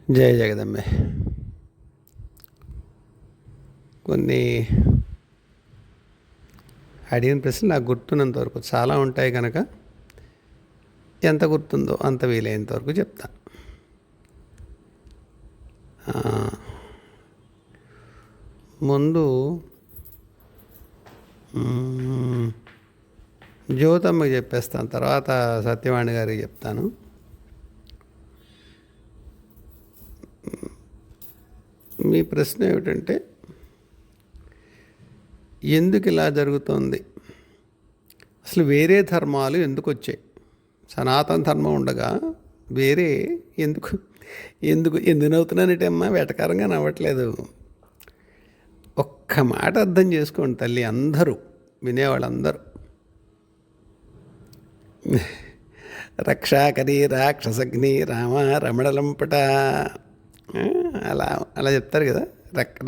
జయ జగదంబే. కొన్ని అడిగిన ప్రశ్నలు నాకు గుర్తున్నంత వరకు, చాలా ఉంటాయి కనుక ఎంత గుర్తుందో అంత వీలైనంత వరకు చెప్తా. ముందు జ్యోతమ్మకి చెప్పేస్తాను, తర్వాత సత్యవాణి గారికి చెప్తాను. మీ ప్రశ్న ఏమిటంటే, ఎందుకు ఇలా జరుగుతోంది, అసలు వేరే ధర్మాలు ఎందుకు వచ్చాయి, సనాతన ధర్మం ఉండగా వేరే ఎందుకు ఎందుకు ఎందుకు నవ్వుతున్నానంటే అమ్మా, వెటకారంగా నవ్వట్లేదు. ఒక్క మాట అర్థం చేసుకోండి తల్లి, అందరూ వినేవాళ్ళందరూ. రక్షాకరి రాక్షసగ్ని రామ రమణలంపట అలా అలా చెప్తారు కదా.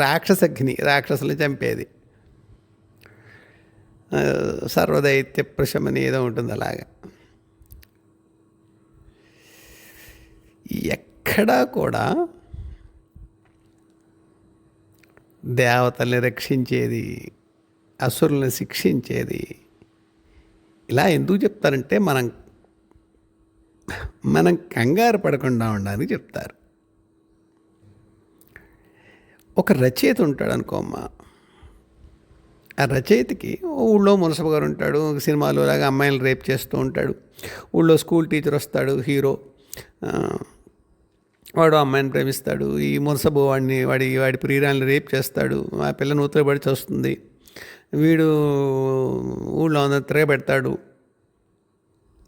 రాక్షసగ్ని, రాక్షసులు చంపేది. సర్వదైత్య ప్రశమని ఏదో ఉంటుంది అలాగా. ఎక్కడా కూడా దేవతల్ని రక్షించేది, అసురుల్ని శిక్షించేది ఇలా ఎందుకు చెప్తారంటే, మనం కంగారు పడకుండా ఉండడానికి చెప్తారు. ఒక రచయిత ఉంటాడు అనుకోమ్మా, ఆ రచయితకి ఊళ్ళో మునసబు గారు ఉంటాడు, సినిమాలో లాగా అమ్మాయిలను రేప్ చేస్తూ ఉంటాడు. ఊళ్ళో స్కూల్ టీచర్ వస్తాడు, హీరో, వాడు అమ్మాయిని ప్రేమిస్తాడు. ఈ మునసబు వాడి ప్రియురాల్ని రేప్ చేస్తాడు. ఆ పిల్ల నూతులు పడి చేస్తుంది. వీడు ఊళ్ళో అందరూ తిరగబెడతాడు.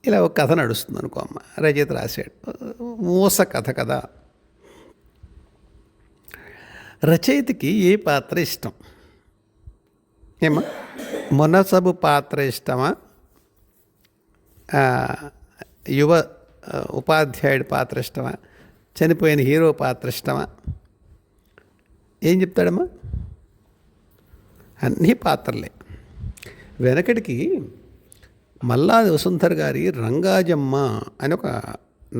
ఇలా ఒక కథ నడుస్తుంది అనుకో అమ్మ, రచయిత రాశాడు. మోస కథ కదా. రచయితకి ఏ పాత్ర ఇష్టం? ఏమా, మునసబు పాత్ర ఇష్టమా, యువ ఉపాధ్యాయుడి పాత్ర ఇష్టమా, చనిపోయిన హీరో పాత్ర ఇష్టమా? ఏం చెప్తాడమ్మా? అన్నీ పాత్రలే. వెనకటికి మల్లాది వసుంధర్ గారి రంగాజమ్మ అని ఒక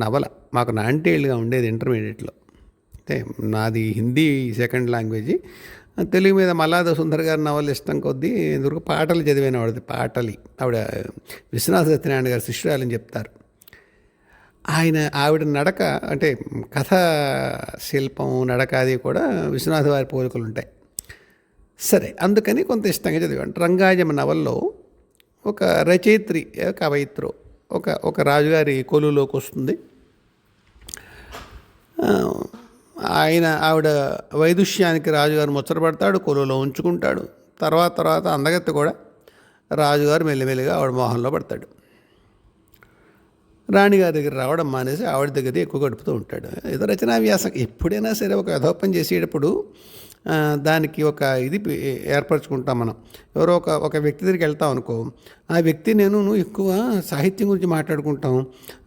నవల మాకు నాంటేళ్ళుగా ఉండేది ఇంటర్మీడియట్లో. అంటే నాది హిందీ సెకండ్ లాంగ్వేజ్, తెలుగు మీద మల్లాది వసుంధర్ గారి నవలు ఇష్టం కొద్దీ ఎందుకు పాటలు చదివిన వాడిది. పాటలి ఆవిడ విశ్వనాథ సత్యనారాయణ గారి శిష్యురాలని చెప్తారు. ఆవిడ నడక అంటే కథ శిల్పం, నడక అది కూడా విశ్వనాథ వారి పోలికలు ఉంటాయి. సరే, అందుకని కొంత ఇష్టంగా చదివాను. రంగాజమ్మ నవల్లో ఒక రచయిత్రి, కవయిత్రో ఒక రాజుగారి కొలువులోకి వస్తుంది. ఆవిడ వైదుష్యానికి రాజుగారు ముచ్చటపడతాడు, కొలువులో ఉంచుకుంటాడు. తర్వాత అందగత్త కూడా రాజుగారు మెల్లిమెల్లిగా ఆవిడ మోహంలో పడతాడు. రాణిగారి దగ్గర రావడం మానేసి ఆవిడ దగ్గర ఎక్కువ గడుపుతూ ఉంటాడు. ఏదో రచనా వ్యాసం. ఎప్పుడైనా సరే ఒక యథోపం చేసేటప్పుడు దానికి ఒక ఇది ఏర్పరచుకుంటాం మనం. ఎవరో ఒక వ్యక్తి దగ్గరికి వెళ్తాం అనుకో, ఆ వ్యక్తి నువ్వు ఎక్కువ సాహిత్యం గురించి మాట్లాడుకుంటాం,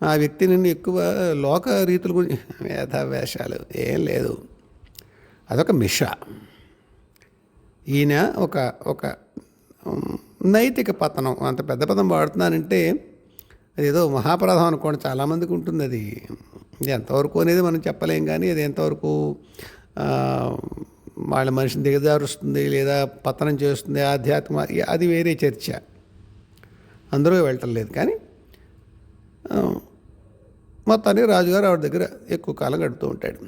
ఆ వ్యక్తి నేను ఎక్కువ లోక రీతుల గురించి, వేషాలు ఏం లేదు. అదొక మిష. ఈయన ఒక నైతిక పతనం. అంత పెద్ద పదం వాడుతున్నానంటే అదేదో మహాప్రదం అనుకోండి, చాలామందికి ఉంటుంది అది. ఎంతవరకు అనేది మనం చెప్పలేం, కానీ అది ఎంతవరకు వాళ్ళ మనిషిని దిగజారుస్తుంది లేదా పతనం చేస్తుంది, ఆధ్యాత్మ, అది వేరే చర్చ, అందరూ వెళ్ళటం లేదు. కానీ మొత్తానికి రాజుగారు ఆవిడ దగ్గర ఎక్కువ కాలం గడుపుతూ ఉంటాడు.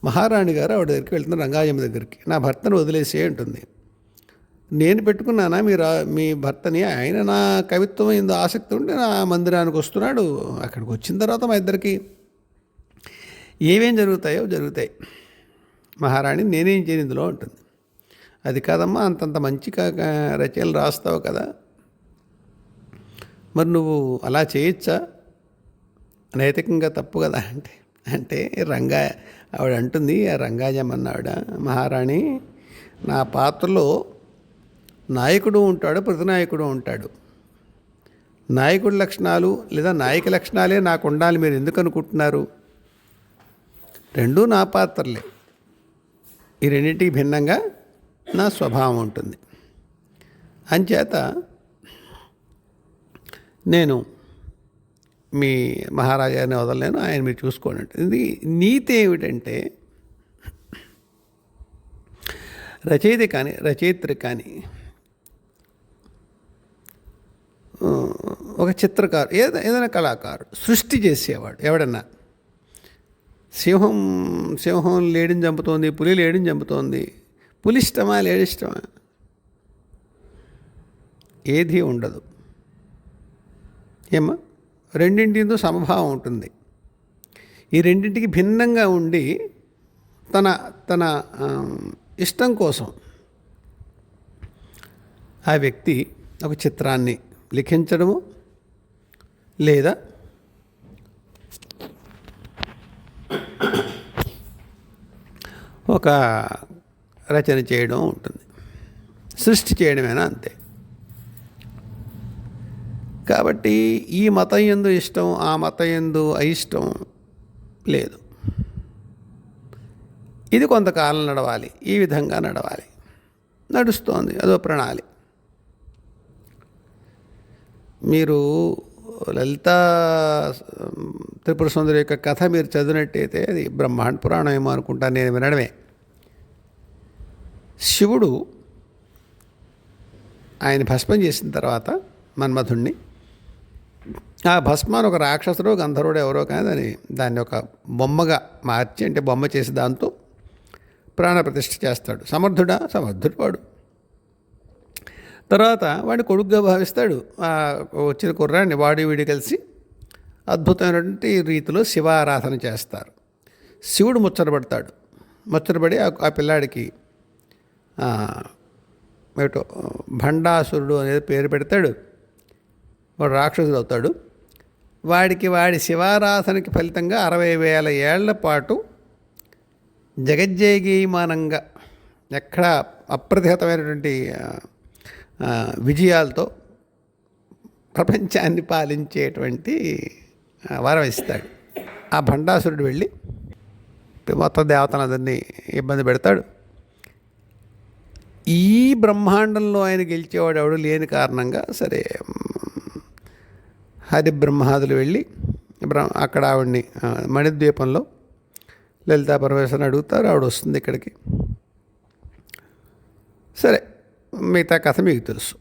మహారాణి గారు ఆవిడ దగ్గరికి వెళ్తున్నారు, రంగాయమ్మ దగ్గరికి. నా భర్తను వదిలేసే ఉంటుంది. నేను పెట్టుకున్నానా మీ భర్తని? ఆయన నా కవిత్వం ఏందో ఆసక్తి ఉంటే నా మందిరానికి వస్తున్నాడు. అక్కడికి వచ్చిన తర్వాత మా ఇద్దరికి ఏమేం జరుగుతాయి. మహారాణి నేనేం చేయను ఇందులో ఉంటుంది. అది కాదమ్మా, అంతంత మంచి రచనలు రాస్తావు కదా, మరి నువ్వు అలా చేయొచ్చా, నైతికంగా తప్పు కదా అంటే ఆవిడ అంటుంది, ఆ రంగాజమ్మ ఆవిడ, మహారాణి, నా పాత్రలో నాయకుడు ఉంటాడు, ప్రతినాయకుడు ఉంటాడు. నాయకుడి లక్షణాలు లేదా నాయక లక్షణాలే నాకు ఉండాలి మీరు ఎందుకు అనుకుంటున్నారు? రెండూ నా పాత్రలే. ఈ రెండింటికి భిన్నంగా నా స్వభావం ఉంటుంది. అంచేత నేను మీ మహారాజాని వదలలేను, ఆయన మీరు చూసుకోండి. ఇది నీతి ఏమిటంటే, రచయిత్రి కానీ ఒక చిత్రకారు, ఏదైనా కళాకారుడు, సృష్టి చేసేవాడు ఎవడన్నా, సింహం లేడిని చంపుతోంది, పులి లేడిని చంపుతోంది, పులి ఇష్టమా లేడి ఇష్టమా? ఏది ఉండదు. ఏమా, రెండింటితో సమభావం ఉంటుంది. ఈ రెండింటికి భిన్నంగా ఉండి తన తన ఇష్టం కోసం ఆ వ్యక్తి ఒక చిత్రాన్ని లిఖించడము లేదా ఒక రచన చేయడం ఉంటుంది. సృష్టి చేయడమేనా, అంతే. కాబట్టి ఈ మతం యందు ఇష్టం, ఆ మతం యందు అయిష్టం లేదు. ఇది కొంతకాలం నడవాలి, ఈ విధంగా నడవాలి, నడుస్తోంది, అదో ప్రణాళిక. మీరు లలితా త్రిపుర సుందరి యొక్క కథ మీరు చదివినట్టయితే, అది బ్రహ్మాండ పురాణం ఏమో అనుకుంటాను, నేను వినడమే. శివుడు ఆయన భస్మం చేసిన తర్వాత మన్మథుణ్ణి, ఆ భస్మాన్ని ఒక రాక్షసుడు గంధర్వుడు ఎవరో కానీ దాన్ని ఒక బొమ్మగా మార్చి, అంటే బొమ్మ చేసి దాంతో ప్రాణప్రతిష్ఠ చేస్తాడు. సమర్థుడు వాడు. తర్వాత వాడిని కొడుకుగా భావిస్తాడు. వచ్చిన కుర్రాన్ని వాడి వీడి కలిసి అద్భుతమైనటువంటి రీతిలో శివారాధన చేస్తారు. శివుడు ముచ్చటపడి ఆ పిల్లాడికి ఏటో భండాసురుడు అనేది పేరు పెడతాడు. వాడు రాక్షసుడు అవుతాడు. వాడి శివారాధనకి ఫలితంగా 60,000 ఏళ్ల పాటు జగజ్జయగీయమానంగా ఎక్కడ అప్రతిహతమైనటువంటి విజయాలతో ప్రపంచాన్ని పాలించేటువంటి వరం ఇస్తాడు. ఆ భండాసురుడు వెళ్ళి మొత్తం దేవతలందరినీ ఇబ్బంది పెడతాడు. ఈ బ్రహ్మాండంలో ఆయన గెలిచేవాడు ఎవడు లేని కారణంగా సరే హరిబ్రహ్మాదులు వెళ్ళి అక్కడ ఆవిడ్ని మణిద్వీపంలో లలితా పరమేశ్వరుని అడుగుతారు. ఆవిడ వస్తుంది ఇక్కడికి. సరే, మిగతా కథ మీకు తెలుసు.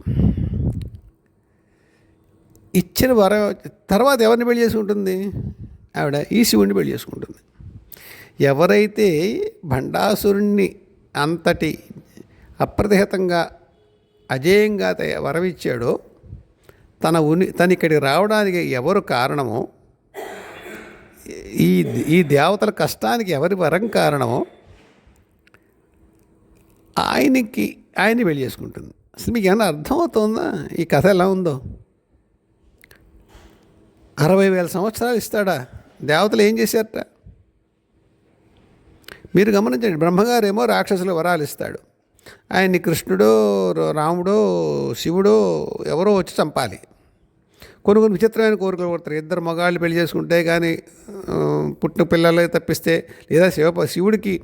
ఇచ్చిన వరం తర్వాత ఎవరిని పెళ్లి చేసుకుంటుంది? ఆవిడ ఈ శివుణ్ణి పెళ్లి చేసుకుంటుంది. ఎవరైతే భండాసురుణ్ణి అంతటి అప్రతిహతంగా అజేయంగా వరం ఇచ్చాడో, తన ఇక్కడికి రావడానికి ఎవరు కారణమో, ఈ దేవతల కష్టానికి ఎవరి వరం కారణమో ఆయన్ని పెళ్లి చేసుకుంటుంది. అసలు మీకు ఏమైనా అర్థమవుతుందా ఈ కథ ఎలా ఉందో? 60,000 సంవత్సరాలు ఇస్తాడా? దేవతలు ఏం చేశారట మీరు గమనించండి. బ్రహ్మగారేమో రాక్షసుల వరాలు ఇస్తాడు. ఆయన్ని కృష్ణుడో రాముడో శివుడో ఎవరో వచ్చి చంపాలి. కొన్ని విచిత్రమైన కోరికలు కొడతారు. 2 మగాళ్ళు పెళ్లి చేసుకుంటే కానీ పుట్టిన పిల్లలు తప్పిస్తే, లేదా శివుడికి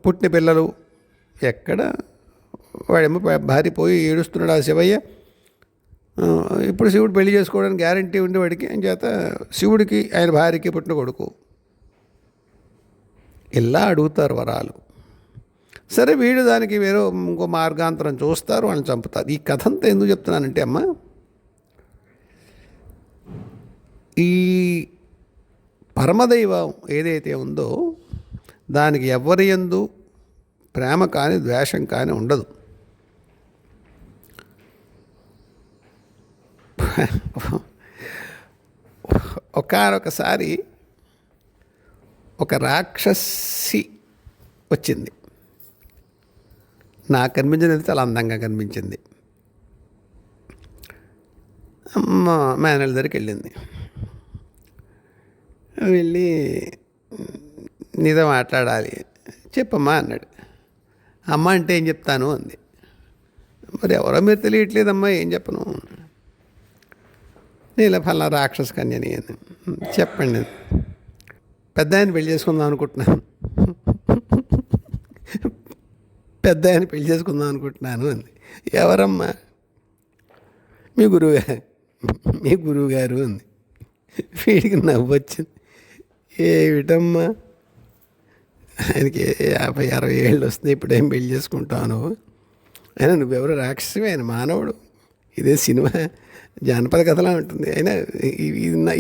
పుట్టిన పిల్లలు ఎక్కడ? వాడేమో భార్య పోయి ఏడుస్తున్నాడు ఆ శివయ్య. ఇప్పుడు శివుడు పెళ్లి చేసుకోవడానికి గ్యారంటీ ఉండి వాడికి అని చేత శివుడికి ఆయన భార్యకి పుట్టిన కొడుకు ఇలా అడుగుతారు వరాలు. సరే, వీడు దానికి వేరే ఇంకో మార్గాంతరం చూస్తారు, వాళ్ళని చంపుతారు. ఈ కథ అంతా ఎందుకు చెప్తున్నానంటే అమ్మ, ఈ పరమదైవం ఏదైతే ఉందో దానికి ఎవరి యందు ప్రేమ కానీ ద్వేషం కానీ ఉండదు. ఒకసారి ఒక రాక్షసి వచ్చింది. నాకు కనిపించినది చాలా అందంగా కనిపించింది. మా మేనల్ దగ్గరికి వెళ్ళింది. వెళ్ళి నీతో మాట్లాడాలి, చెప్పమ్మా అన్నాడు. అమ్మ అంటే ఏం చెప్తాను అంది. మరి ఎవరో మీరు తెలియట్లేదమ్మా, ఏం చెప్పను? నేను ఫలా రాక్షస కన్యని అని. చెప్పండి. పెద్ద ఆయన పెళ్లి చేసుకుందాం అనుకుంటున్నాను. పెద్ద ఆయన పెళ్లి చేసుకుందాం అనుకుంటున్నాను అంది. ఎవరమ్మా? మీ గురువు గారు అంది. వీడికి నవ్వు వచ్చింది. ఏమిటమ్మా, ఆయనకి 50-60 ఏళ్ళు వస్తుంది, ఇప్పుడేం పెళ్లి చేసుకుంటాను. అయినా నువ్వెవరు రాక్షసమే, ఆయన మానవుడు. ఇదే సినిమా జానపద కథలా ఉంటుంది. అయినా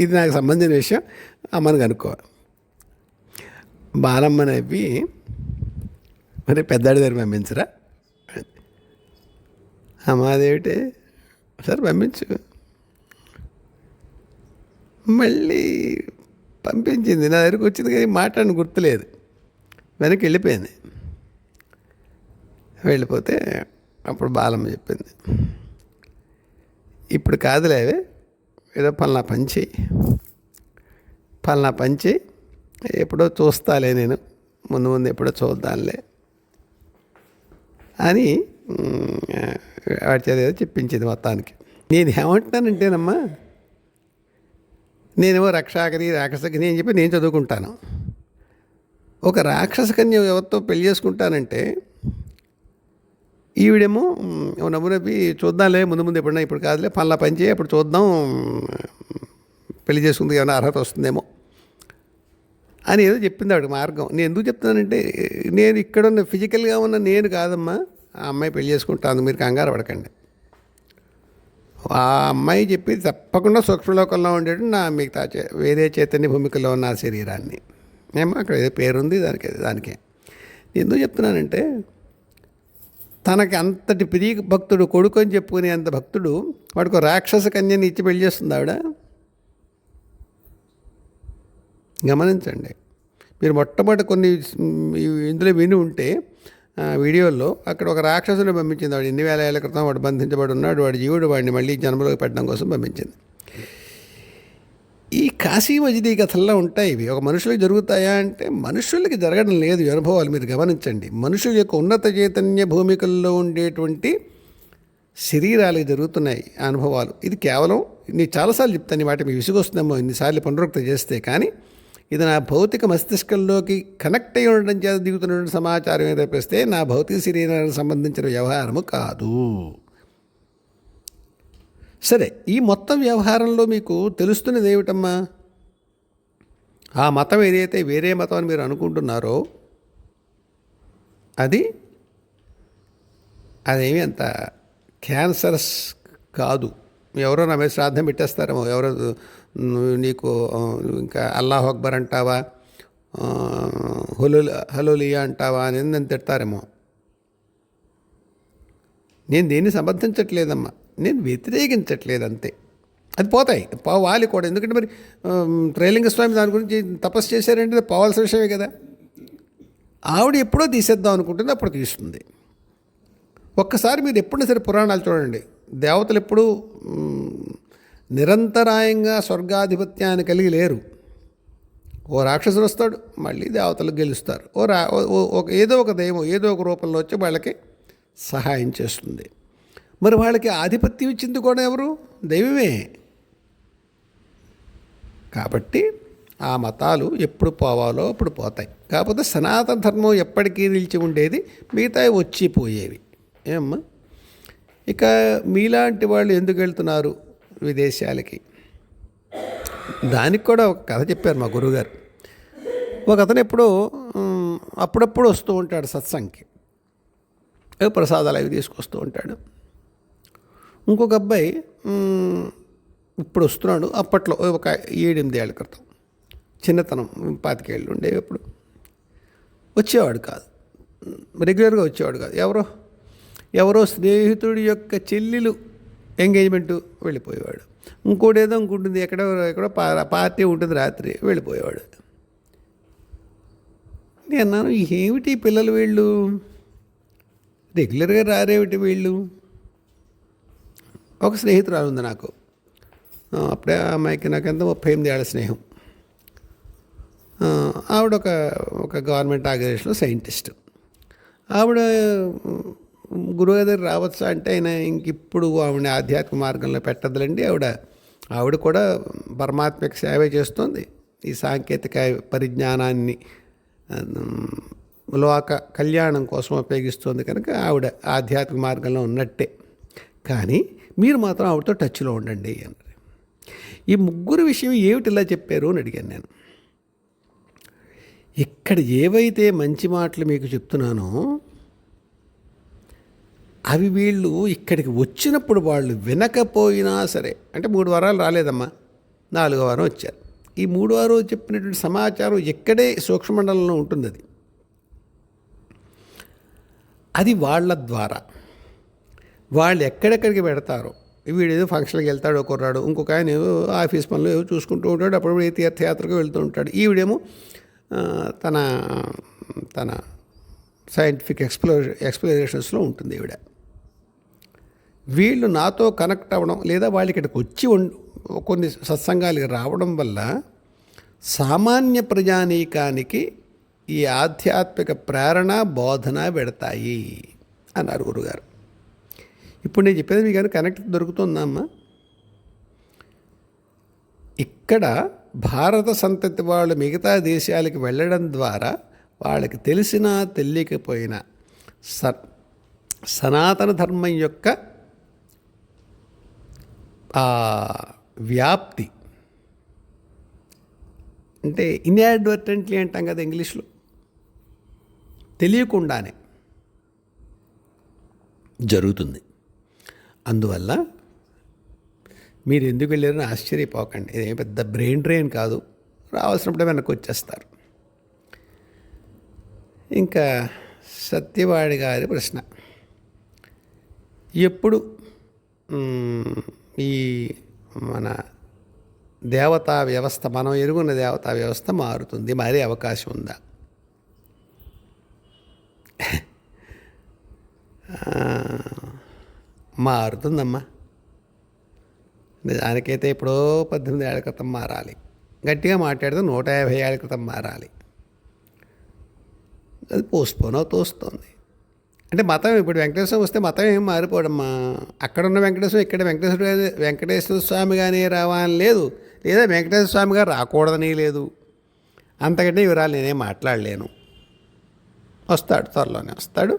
ఇది నాకు సంబంధించిన విషయం, అమ్మని కనుక్కో. బాలమ్మ నవ్వి, మరి పెద్దాడి దగ్గర పంపించరా? అమ్మాదేమిటి, సరే పంపించు. మళ్ళీ పంపించింది, నా దగ్గరికి వచ్చింది కానీ మాట్లాడిన గుర్తులేదు. వెనక్కి వెళ్ళిపోయింది. వెళ్ళిపోతే అప్పుడు బాలమ్మ చెప్పింది, ఇప్పుడు కాదులేవే, ఏదో పలానా పని చెయ్యి, పలానా పని చెయ్యి, ఎప్పుడో చూస్తాలే నేను, ముందు ముందు ఎప్పుడో చూద్దాంలే అని వాడి చేత చెప్పించింది మొత్తానికి. నేను ఏమంటున్నానంటేనమ్మా, నేనేమో రాక్షసకని అని చెప్పి నేను చదువుకుంటాను. ఒక రాక్షస కన్య ఎవరితో పెళ్లి చేసుకుంటానంటే ఈవిడేమో నవ్వునవ్వి చూద్దాంలే, ముందు ముందు ఎప్పుడన్నా, ఇప్పుడు కాదులే, పనుల పని చేయి, అప్పుడు చూద్దాం, పెళ్లి చేసుకుంది ఏమైనా అర్హత వస్తుందేమో అని ఏదో చెప్పింది ఆవిడ మార్గం. నేను ఎందుకు చెప్తున్నానంటే, నేను ఇక్కడ ఉన్న ఫిజికల్గా ఉన్న నేను కాదమ్మా ఆ అమ్మాయి పెళ్లి చేసుకుంటాను, మీరు కంగారు పడకండి. ఆ అమ్మాయి చెప్పి తప్పకుండా సూక్ష్మలోకంలో ఉండేది నా మిగతా వేరే చైతన్య భూమికలో ఉన్న శరీరాన్ని. ఏమో అక్కడ ఏదో పేరుంది దానికే. ఎందుకు చెప్తున్నానంటే, తనకి అంతటి ప్రియ భక్తుడు, కొడుకు అని చెప్పుకునే అంత భక్తుడు, వాడికి రాక్షస కన్యని ఇచ్చి పెళ్లి చేస్తుంది ఆవిడ. గమనించండి, మీరు మొట్టమొదటి కొన్ని ఇందులో విని ఉంటే వీడియోల్లో, అక్కడ ఒక రాక్షసుని పంపించింది వాడు. 8,000 ఏళ్ల క్రితం వాడు బంధించబడి ఉన్నాడు, వాడి జీవుడు వాడిని మళ్ళీ జన్మలోకి పెట్టడం కోసం పంపించింది. ఈ కాశీ మజిలీ కథల్లో ఉంటాయి ఇవి. ఒక మనుషులకు జరుగుతాయా అంటే మనుషులకి జరగడం లేదు. అనుభవాలు మీరు గమనించండి. మనుషుల యొక్క ఉన్నత చైతన్య భూమికల్లో ఉండేటువంటి శరీరాలకు జరుగుతున్నాయి అనుభవాలు. ఇది కేవలం నేను చాలాసార్లు చెప్తాను, వాటి మీకు విసుగొస్తుందేమో ఇన్నిసార్లు పునరుక్తి చేస్తే, కానీ ఇది నా భౌతిక మస్తిష్కంలోకి కనెక్ట్ అయి ఉండడం చేత దిగుతున్నటువంటి సమాచారం తప్పిస్తే నా భౌతిక శరీరానికి సంబంధించిన వ్యవహారము కాదు. సరే, ఈ మొత్తం వ్యవహారంలో మీకు తెలుస్తున్నది ఏమిటమ్మా? ఆ మతం ఏదైతే వేరే మతం అని మీరు అనుకుంటున్నారో అదేమి అంత క్యాన్సరస్ కాదు. ఎవరో నా మీద శ్రాద్ధం పెట్టేస్తారేమో, ఎవరో నీకు ఇంకా అల్లాహ్ అక్బర్ అంటావా, హలోలియా అంటావా అని నన్ను తిడతారేమో. నేను దేన్ని సమర్థించట్లేదమ్మా, నేను వ్యతిరేకించట్లేదు అంతే. అది పోతాయి, పోవాలి కూడా. ఎందుకంటే మరి త్రైలింగ స్వామి దాని గురించి తపస్సు చేశారంటే అది పోవాల్సిన విషయమే కదా. ఆవిడ ఎప్పుడో తీసేద్దాం అనుకుంటుంది, అప్పుడు తీస్తుంది. ఒక్కసారి మీరు ఎప్పుడైనా సరే పురాణాలు చూడండి, దేవతలు ఎప్పుడూ నిరంతరాయంగా స్వర్గాధిపత్యాన్ని కలిగి లేరు. ఓ రాక్షసుడు వస్తాడు, మళ్ళీ దేవతలు గెలుస్తారు. ఏదో ఒక దైవం ఏదో ఒక రూపంలో వచ్చి వాళ్ళకి సహాయం చేస్తుంది. మరి వాళ్ళకి ఆధిపత్యం ఇచ్చింది కూడా ఎవరు? దైవమే. కాబట్టి ఆ మతాలు ఎప్పుడు పోవాలో అప్పుడు పోతాయి. కాకపోతే సనాతన ధర్మం ఎప్పటికీ నిలిచి ఉండేది, మిగతాయి వచ్చిపోయేవి. ఏమ్మా, ఇక మీలాంటి వాళ్ళు ఎందుకు వెళ్తున్నారు విదేశాలకి? దానికి కూడా ఒక కథ చెప్పారు మా గురువుగారు. ఒక అతను అప్పుడప్పుడు వస్తూ ఉంటాడు సత్సంగ్కి, ప్రసాదాలు అవి తీసుకొస్తూ ఉంటాడు. ఇంకొక అబ్బాయి ఇప్పుడు వస్తున్నాడు. అప్పట్లో ఒక 7-8 ఏళ్ల క్రితం, చిన్నతనం, 25 ఏళ్ళు ఉండేవి. ఎప్పుడు వచ్చేవాడు కాదు, రెగ్యులర్గా వచ్చేవాడు కాదు. ఎవరో స్నేహితుడి యొక్క చెల్లెలు ఎంగేజ్మెంటు వెళ్ళిపోయేవాడు. ఇంకోటి ఏదో ఇంకుంటుంది, ఎక్కడో పార్టీ ఉంటుంది, రాత్రి వెళ్ళిపోయేవాడు. నేను అన్నాను, ఏమిటి పిల్లలు వీళ్ళు రెగ్యులర్గా రారేమిటి వీళ్ళు? ఒక స్నేహితురాలు ఉంది నాకు, అప్పుడే ఆ అమ్మాయికి నాకెంత 38 ఏళ్ల స్నేహం. ఆవిడ ఒక గవర్నమెంట్ ఆర్గనైజేషన్లో సైంటిస్ట్. ఆవిడ గురువు దగ్గర రావచ్చా అంటే, ఆయన ఇంకిప్పుడు ఆవిడని ఆధ్యాత్మిక మార్గంలో పెట్టద్దులండి. ఆవిడ కూడా పరమాత్మక సేవ చేస్తుంది. ఈ సాంకేతిక పరిజ్ఞానాన్ని లోక కళ్యాణం కోసం ఉపయోగిస్తుంది కనుక ఆవిడ ఆధ్యాత్మిక మార్గంలో ఉన్నట్టే. కానీ మీరు మాత్రం ఆవిడతో టచ్లో ఉండండి అన్నారు. ఈ ముగ్గురు విషయం ఏమిటి ఇలా చెప్పారు అని అడిగాను నేను. ఇక్కడ ఏవైతే మంచి మాటలు మీకు చెప్తున్నానో అవి వీళ్ళు ఇక్కడికి వచ్చినప్పుడు వాళ్ళు వినకపోయినా సరే, అంటే 3 వారాలు రాలేదమ్మా, 4వ వారం వచ్చారు. ఈ 3 వారం చెప్పినటువంటి సమాచారం ఎక్కడే సూక్ష్మమండలంలో ఉంటుంది. అది వాళ్ళ ద్వారా వాళ్ళు ఎక్కడెక్కడికి పెడతారో, వీడేదో ఫంక్షన్కి వెళ్తాడు కుర్రాడు, ఇంకొక ఆయన ఏదో ఆఫీస్ పనులు ఏదో చూసుకుంటూ ఉంటాడు, అప్పుడు ఏ తీర్థయాత్రకు వెళ్తూ ఉంటాడు, ఈవిడేమో తన తన సైంటిఫిక్ ఎక్స్ప్లోరేషన్స్లో ఉంటుంది ఈవిడ. వీళ్ళు నాతో కనెక్ట్ అవ్వడం లేదా వాళ్ళు ఇక్కడికి వచ్చి కొన్ని సత్సంగాలకి రావడం వల్ల సామాన్య ప్రజానీకానికి ఈ ఆధ్యాత్మిక ప్రేరణ బోధన పెడతాయి అన్నారు గురుగారు. ఇప్పుడు నేను చెప్పేది మీకు కానీ కనెక్ట్ దొరుకుతుందా అమ్మా? ఇక్కడ భారత సంతతి వాళ్ళు మిగతా దేశాలకు వెళ్ళడం ద్వారా వాళ్ళకి తెలిసినా తెలియకపోయినా సనాతన ధర్మం యొక్క వ్యాప్తి, అంటే ఇన్అడ్వర్టెంట్లీ అంటాం కదా ఇంగ్లీష్లో, తెలియకుండానే జరుగుతుంది. అందువల్ల మీరు ఎందుకు వెళ్ళారని ఆశ్చర్యపోకండి. ఇదేం పెద్ద బ్రెయిన్ డ్రైన్ కాదు, రావాల్సినప్పుడే వెనక్కి వచ్చేస్తారు. ఇంకా సత్యవాడి గారి ప్రశ్న, ఎప్పుడు ఈ మన దేవతా వ్యవస్థ, మనం ఎరుగున్న దేవతా వ్యవస్థ మారుతుంది, మారే అవకాశం ఉందా? మారుతుందమ్మా. నిజానికైతే ఎప్పుడో 18 ఏళ్ల క్రితం మారాలి, గట్టిగా మాట్లాడితే 150 ఏళ్ల క్రితం మారాలి. అది పోస్ట్పోన్ అవుతూ వస్తుంది. అంటే మతం ఇప్పుడు వెంకటేశ్వరం వస్తే మతం ఏం మారిపోవడమ్మా. అక్కడున్న వెంకటేశ్వరం ఇక్కడ వెంకటేశ్వర స్వామి కానీ రావాలని లేదు, లేదా వెంకటేశ్వర స్వామి గారు రాకూడదని లేదు. అంతకంటే వివరాలు నేనేం మాట్లాడలేను. వస్తాడు, త్వరలోనే వస్తాడు.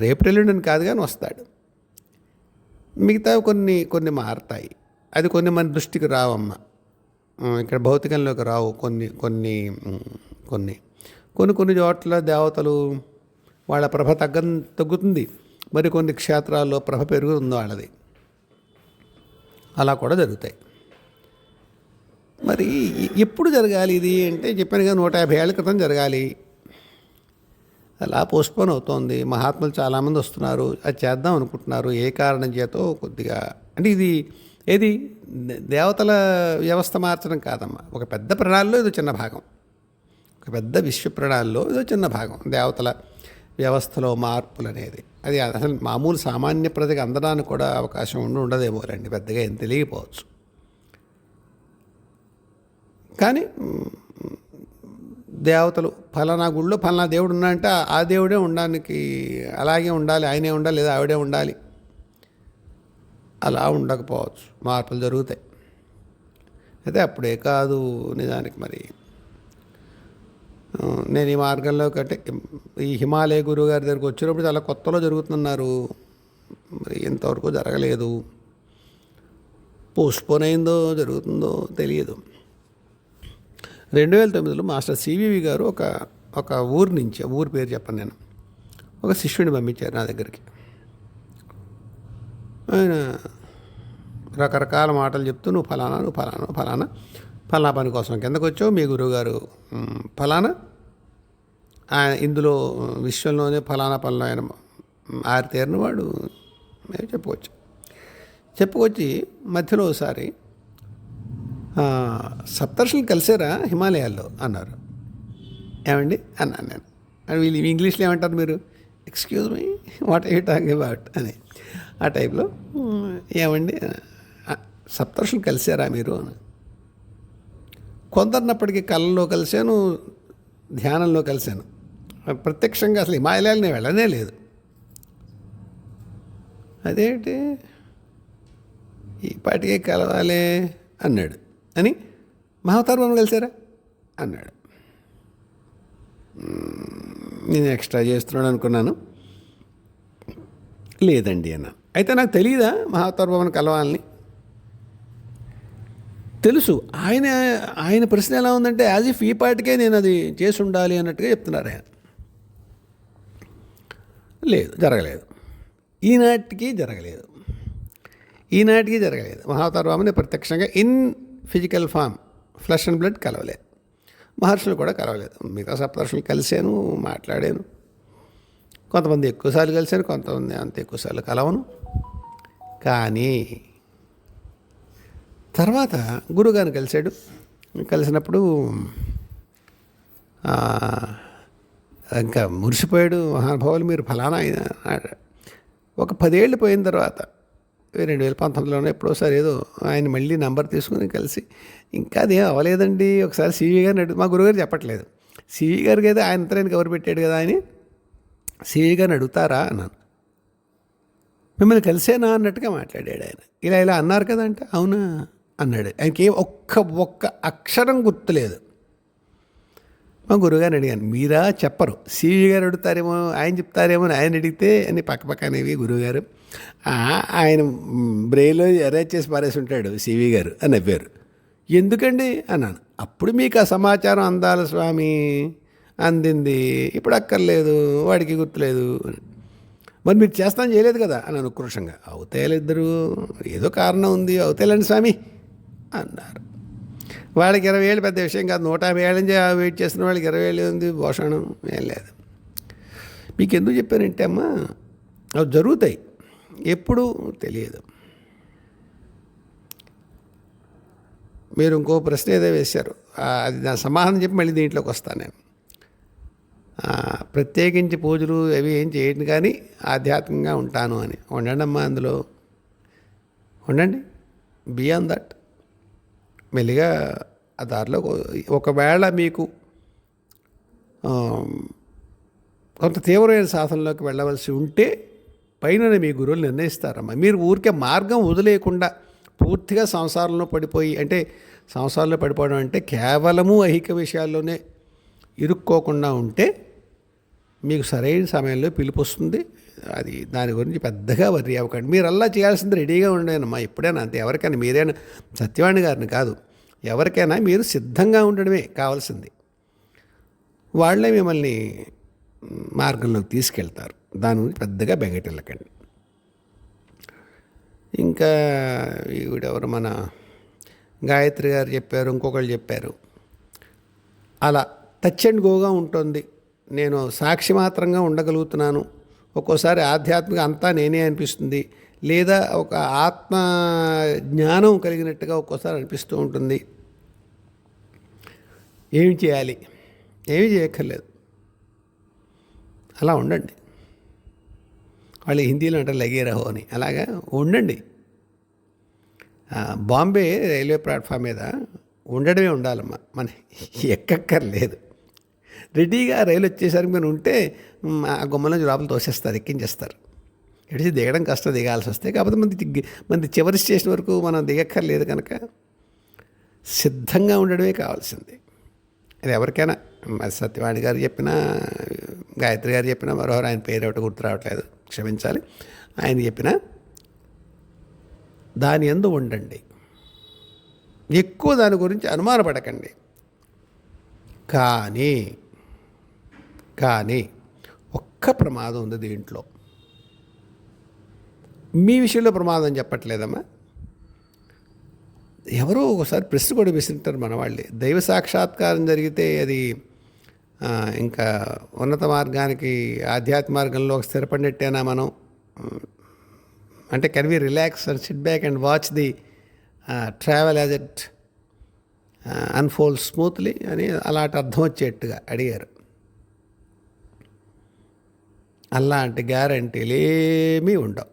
రేపు ఎల్లుండని కాదు కానీ వస్తాడు. మిగతా కొన్ని మారుతాయి. అది కొన్ని మన దృష్టికి రావమ్మ, ఇక్కడ భౌతికంలోకి రావు. కొన్ని చోట్ల దేవతలు వాళ్ళ ప్రభ తగ్గుతుంది, మరి కొన్ని క్షేత్రాల్లో ప్రభ పెరుగుతుంది వాళ్ళది. అలా కూడా జరుగుతాయి. మరి ఎప్పుడు జరగాలి ఇది అంటే చెప్పాను కదా, 150 ఏళ్ల క్రితం జరగాలి. అలా పోస్ట్పోన్ అవుతోంది. మహాత్ములు చాలామంది వస్తున్నారు, అది చేద్దాం అనుకుంటున్నారు. ఏ కారణం చేతో కొద్దిగా, అంటే ఏది దేవతల వ్యవస్థ మార్చడం కాదమ్మా, ఒక పెద్ద ప్రణాళిలో ఇది చిన్న భాగం, ఒక పెద్ద విశ్వ ప్రణాళిలో ఇదో చిన్న భాగం. దేవతల వ్యవస్థలో మార్పులు అనేది అది అసలు మామూలు సామాన్య ప్రజకి అందడానికి కూడా అవకాశం ఉండదేమోలండి, పెద్దగా ఏం తెలియకపోవచ్చు. కానీ దేవతలు ఫలానా గుళ్ళో ఫలానా దేవుడు ఉన్నాడంటే ఆ దేవుడే ఉండడానికి అలాగే ఉండాలి, ఆయనే ఉండాలి, లేదా ఆవిడే ఉండాలి, అలా ఉండకపోవచ్చు, మార్పులు జరుగుతాయి. అయితే అప్పుడే కాదు నిజానికి. మరి నేను ఈ మార్గంలో కంటే ఈ హిమాలయ గురువు గారి దగ్గరికి వచ్చినప్పుడు చాలా కొత్తలో జరుగుతున్నారు, మరి ఇంతవరకు జరగలేదు. పోస్ట్పోన్ అయిందో జరుగుతుందో తెలియదు. 2009లో మాస్టర్ సివివి గారు ఒక ఊరు నుంచి, ఊరి పేరు చెప్పను నేను, ఒక శిష్యుడిని పంపించారు నా దగ్గరికి. ఆయన రకరకాల మాటలు చెప్తూ నువ్వు ఫలానా పని కోసం కిందకు వచ్చావు, మీ గురువుగారు ఫలానా ఆయన ఇందులో విశ్వంలోనే ఫలానా పనిలో ఆయన ఆరితేరిన వాడు చెప్పుకొచ్చి మధ్యలో ఒకసారి సప్తర్షులు కలిసారా హిమాలయాల్లో అన్నారు. ఏమండి అన్నాను నేను. వీళ్ళు ఇంగ్లీష్లో ఏమంటారు మీరు, excuse me what are you talking about అని, ఆ టైప్లో ఏమండి సప్తర్షులు కలిసారా మీరు అని. కొందరినప్పటికీ కళ్ళలో కలిశాను, ధ్యానంలో కలిశాను, ప్రత్యక్షంగా అసలు హిమాలయాలు నేను వెళ్ళనే లేదు. అదేంటి ఈ పాటికే కలవాలి అన్నాడు అని. మహావతారం కలిసారా అన్నాడు. నేను ఎక్స్ట్రా చేస్తున్నాడు అనుకున్నాను. లేదండి అన్నాను. అయితే నాకు తెలియదా మహావతార భవన్ కలవాలని తెలుసు. ఆయన ఆయన ప్రశ్న ఎలా ఉందంటే యాజ్ ఇఫ్ ఈ పాటికే నేను అది చేసి ఉండాలి అన్నట్టుగా చెప్తున్నారు ఆయన. లేదు, జరగలేదు. ఈనాటికి జరగలేదు. మహావతార వామని ప్రత్యక్షంగా in physical form flesh and blood కలవలేదు. మహర్షులు కూడా కలవలేదు. మిగతా సప్తర్షులు కలిశాను, మాట్లాడాను. కొంతమంది ఎక్కువసార్లు కలిశాను, కొంతమంది అంత ఎక్కువసార్లు కలవను. కానీ తర్వాత గురువుగారిని కలిశాడు. కలిసినప్పుడు ఇంకా మురిసిపోయాడు. మహానుభావులు మీరు ఫలానా ఒక 10 ఏళ్ళు పోయిన తర్వాత 2019లోనే ఎప్పుడోసారి ఏదో ఆయన మళ్ళీ నంబర్ తీసుకుని కలిసి, ఇంకా అదేం అవ్వలేదండి, ఒకసారి సివి గారిని మా గురుగారు చెప్పట్లేదు, సివి గారికి అయితే ఆయన అంతా కవర్ పెట్టాడు కదా అని, సివి గారిని అడుగుతారా అన్నాను. మిమ్మల్ని కలిసేనా అన్నట్టుగా మాట్లాడాడు ఆయన. ఇలా అన్నారు కదా అంటే అవునా అన్నాడు. ఆయనకి ఒక్క అక్షరం గుర్తులేదు. మా గురువుగారిని అడిగాను, మీరా చెప్పరు, సివి గారు అడుగుతారేమో, ఆయన చెప్తారేమో అని ఆయన అడిగితే అని పక్క అనేవి గురువుగారు. ఆయన బ్రెయిన్లో అరేంజ్ చేసి పారేసి ఉంటాడు సివి గారు అని నవ్వారు. ఎందుకండి అన్నాను. అప్పుడు మీకు ఆ సమాచారం అందాలి స్వామి, అందింది, ఇప్పుడు అక్కర్లేదు, వాడికి గుర్తులేదు. మరి మీరు చేయలేదు కదా అని ఉక్రోషంగా. అవుతాయిద్దరు, ఏదో కారణం ఉంది, అవుతాయిలండి స్వామి అన్నారు. వాళ్ళకి 20 ఏళ్ళు పెద్ద విషయం కాదు. 150 ఏళ్ళ నుంచి వెయిట్ చేస్తున్న వాళ్ళకి 20 ఏళ్ళు ఉంది, భూషణం ఏం లేదు. మీకు ఎందుకు చెప్పానంటే అమ్మా, అవి జరుగుతాయి, ఎప్పుడు తెలియదు. మీరు ఇంకో ప్రశ్న ఏదో వేశారు, అది నా సమాధానం చెప్పి మళ్ళీ దీంట్లోకి వస్తాను నేను. ప్రత్యేకించి పూజలు అవి ఏం చేయండి కానీ ఆధ్యాత్మికంగా ఉంటాను అని ఉండండి అమ్మా, అందులో ఉండండి. బియాండ్ దట్ మెల్లిగా ఆ దారిలో ఒకవేళ మీకు కొంత తీవ్రమైన సాధనలోకి వెళ్ళవలసి ఉంటే పైన మీ గురువులు నిర్ణయిస్తారమ్మా. మీరు ఊరికే మార్గం వదిలేయకుండా పూర్తిగా సంసారంలో పడిపోయి, అంటే సంసారంలో పడిపోవడం అంటే కేవలము ఐహిక విషయాల్లోనే ఇరుక్కోకుండా ఉంటే మీకు సరైన సమయంలో పిలుపు వస్తుంది. అది దాని గురించి పెద్దగా వర్రీ అవ్వకండి. మీరు అలా చేయాల్సింది రెడీగా ఉండేనమ్మా. ఎప్పుడైనా అంతే, ఎవరికైనా మీరైనా సత్యవాణి గారిని కాదు, ఎవరికైనా మీరు సిద్ధంగా ఉండడమే కావాల్సింది. వాళ్ళే మిమ్మల్ని మార్గంలోకి తీసుకెళ్తారు. దాని గురించి పెద్దగా బెంగటిల్లకండి. ఇంకా ఈవిడెవరు మన గాయత్రి గారు చెప్పారు, ఇంకొకళ్ళు చెప్పారు, అలా టచ్ అండ్ గోగా ఉంటుంది. నేను సాక్షి మాత్రంగా ఉండగలుగుతున్నాను, ఒక్కోసారి ఆధ్యాత్మిక అంతా నేనే అనిపిస్తుంది, లేదా ఒక ఆత్మ జ్ఞానం కలిగినట్టుగా ఒక్కోసారి అనిపిస్తూ ఉంటుంది. ఏమి చేయాలి? ఏమి చేయక్కర్లేదు, అలా ఉండండి. వాళ్ళు హిందీలో అంటారు లగే రహో అని, అలాగా ఉండండి. బాంబే రైల్వే ప్లాట్ఫామ్ మీద ఉండడమే ఉండాలమ్మా, మన ఎక్కక్కర్లేదు. రెడీగా రైలు వచ్చేసరికి మనం ఉంటే ఆ గుమ్మలో లోపల తోసేస్తారు, ఎక్కించేస్తారు. ఎడిచి దిగడం కష్టం, దిగాల్సి వస్తే. కాకపోతే మనది చివరి స్టేషన్ వరకు మనం దిగక్కర్లేదు కనుక సిద్ధంగా ఉండడమే కావాల్సింది. ఇది ఎవరికైనా, సత్యవాణి గారు చెప్పినా, గాయత్రి గారు చెప్పినా, మరోహరు ఆయన పేరు ఒకటి గుర్తు రావట్లేదు, క్షమించాలి, ఆయన చెప్పినా దాని యందు ఉండండి. ఎక్కువ దాని గురించి అనుమానపడకండి. కానీ ఒక్క ప్రమాదం ఉంది దీంట్లో. మీ విషయంలో ప్రమాదం చెప్పట్లేదమ్మా. ఎవరో ఒకసారి ప్రశ్న కూడా విసుంటారు మన వాళ్ళే. దైవ సాక్షాత్కారం జరిగితే అది ఇంకా ఉన్నత మార్గానికి, ఆధ్యాత్మిక మార్గంలో స్థిరపడినట్టేనా మనం? అంటే can we relax and sit back and watch the travel as it unfold smoothly అని అలాంటి అర్థం వచ్చేట్టుగా అడిగారు. అలాంటి గ్యారంటీలు ఏమీ ఉండవు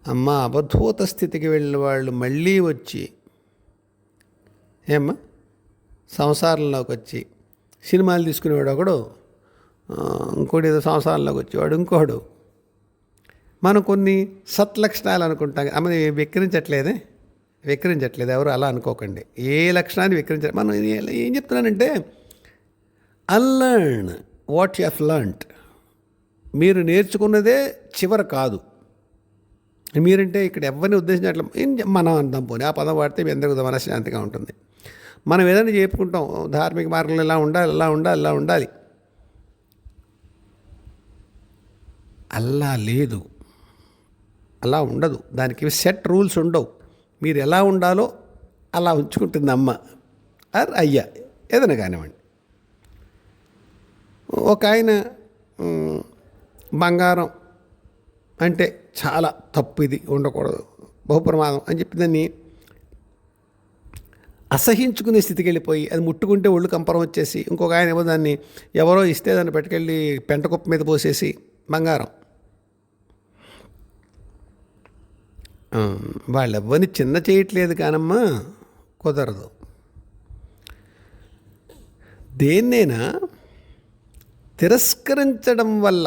అమ్మ. అబద్ధూత స్థితికి వెళ్ళిన వాళ్ళు మళ్ళీ వచ్చి ఏమ్మా సంసారంలోకి వచ్చి, సినిమాలు తీసుకునేవాడు ఒకడు, ఇంకోటి ఏదో సంసారంలోకి వచ్చేవాడు ఇంకోడు. మనం కొన్ని సత్లక్షణాలు అనుకుంటాం. అమ్మ విక్రించట్లేదు, ఎవరు అలా అనుకోకండి. ఏ లక్షణాన్ని విక్రించాలి. మనం ఏం చెప్తున్నానంటే unlearn what you have learned. మీరు నేర్చుకున్నదే చివర కాదు, మీరంటే ఇక్కడ ఎవరిని ఉద్దేశించి అట్లా మనం అందాం పోనీ ఆ పదం వాడితే మీ అందరికీ మనశ్శాంతిగా ఉంటుంది. మనం ఏదైనా చెప్పుకుంటాం ధార్మిక మార్గంలో ఇలా ఉండాలి, ఇలా ఉండాలి, ఇలా ఉండాలి. అలా లేదు, అలా ఉండదు. దానికి సెట్ రూల్స్ ఉండవు. మీరు ఎలా ఉండాలో అలా ఉంచుకుంటుంది అమ్మ అయ్యా ఏదైనా కానివ్వండి. ఒక ఆయన బంగారం అంటే చాలా తప్పు, ఇది ఉండకూడదు, బహుప్రమాదం అని చెప్పి దాన్ని అసహించుకునే స్థితికి వెళ్ళిపోయి అది ముట్టుకుంటే ఒళ్ళు కంపరం వచ్చేసి ఇంకొక ఆయన ఏమో దాన్ని ఎవరో ఇస్తే దాన్ని పట్టుకెళ్ళి పెంట కుప్ప మీద పోసేసి బంగారం. వాళ్ళు ఎవరిని చిన్న చేయట్లేదు కానమ్మా, కుదరదు. దేన్నైనా తిరస్కరించడం వల్ల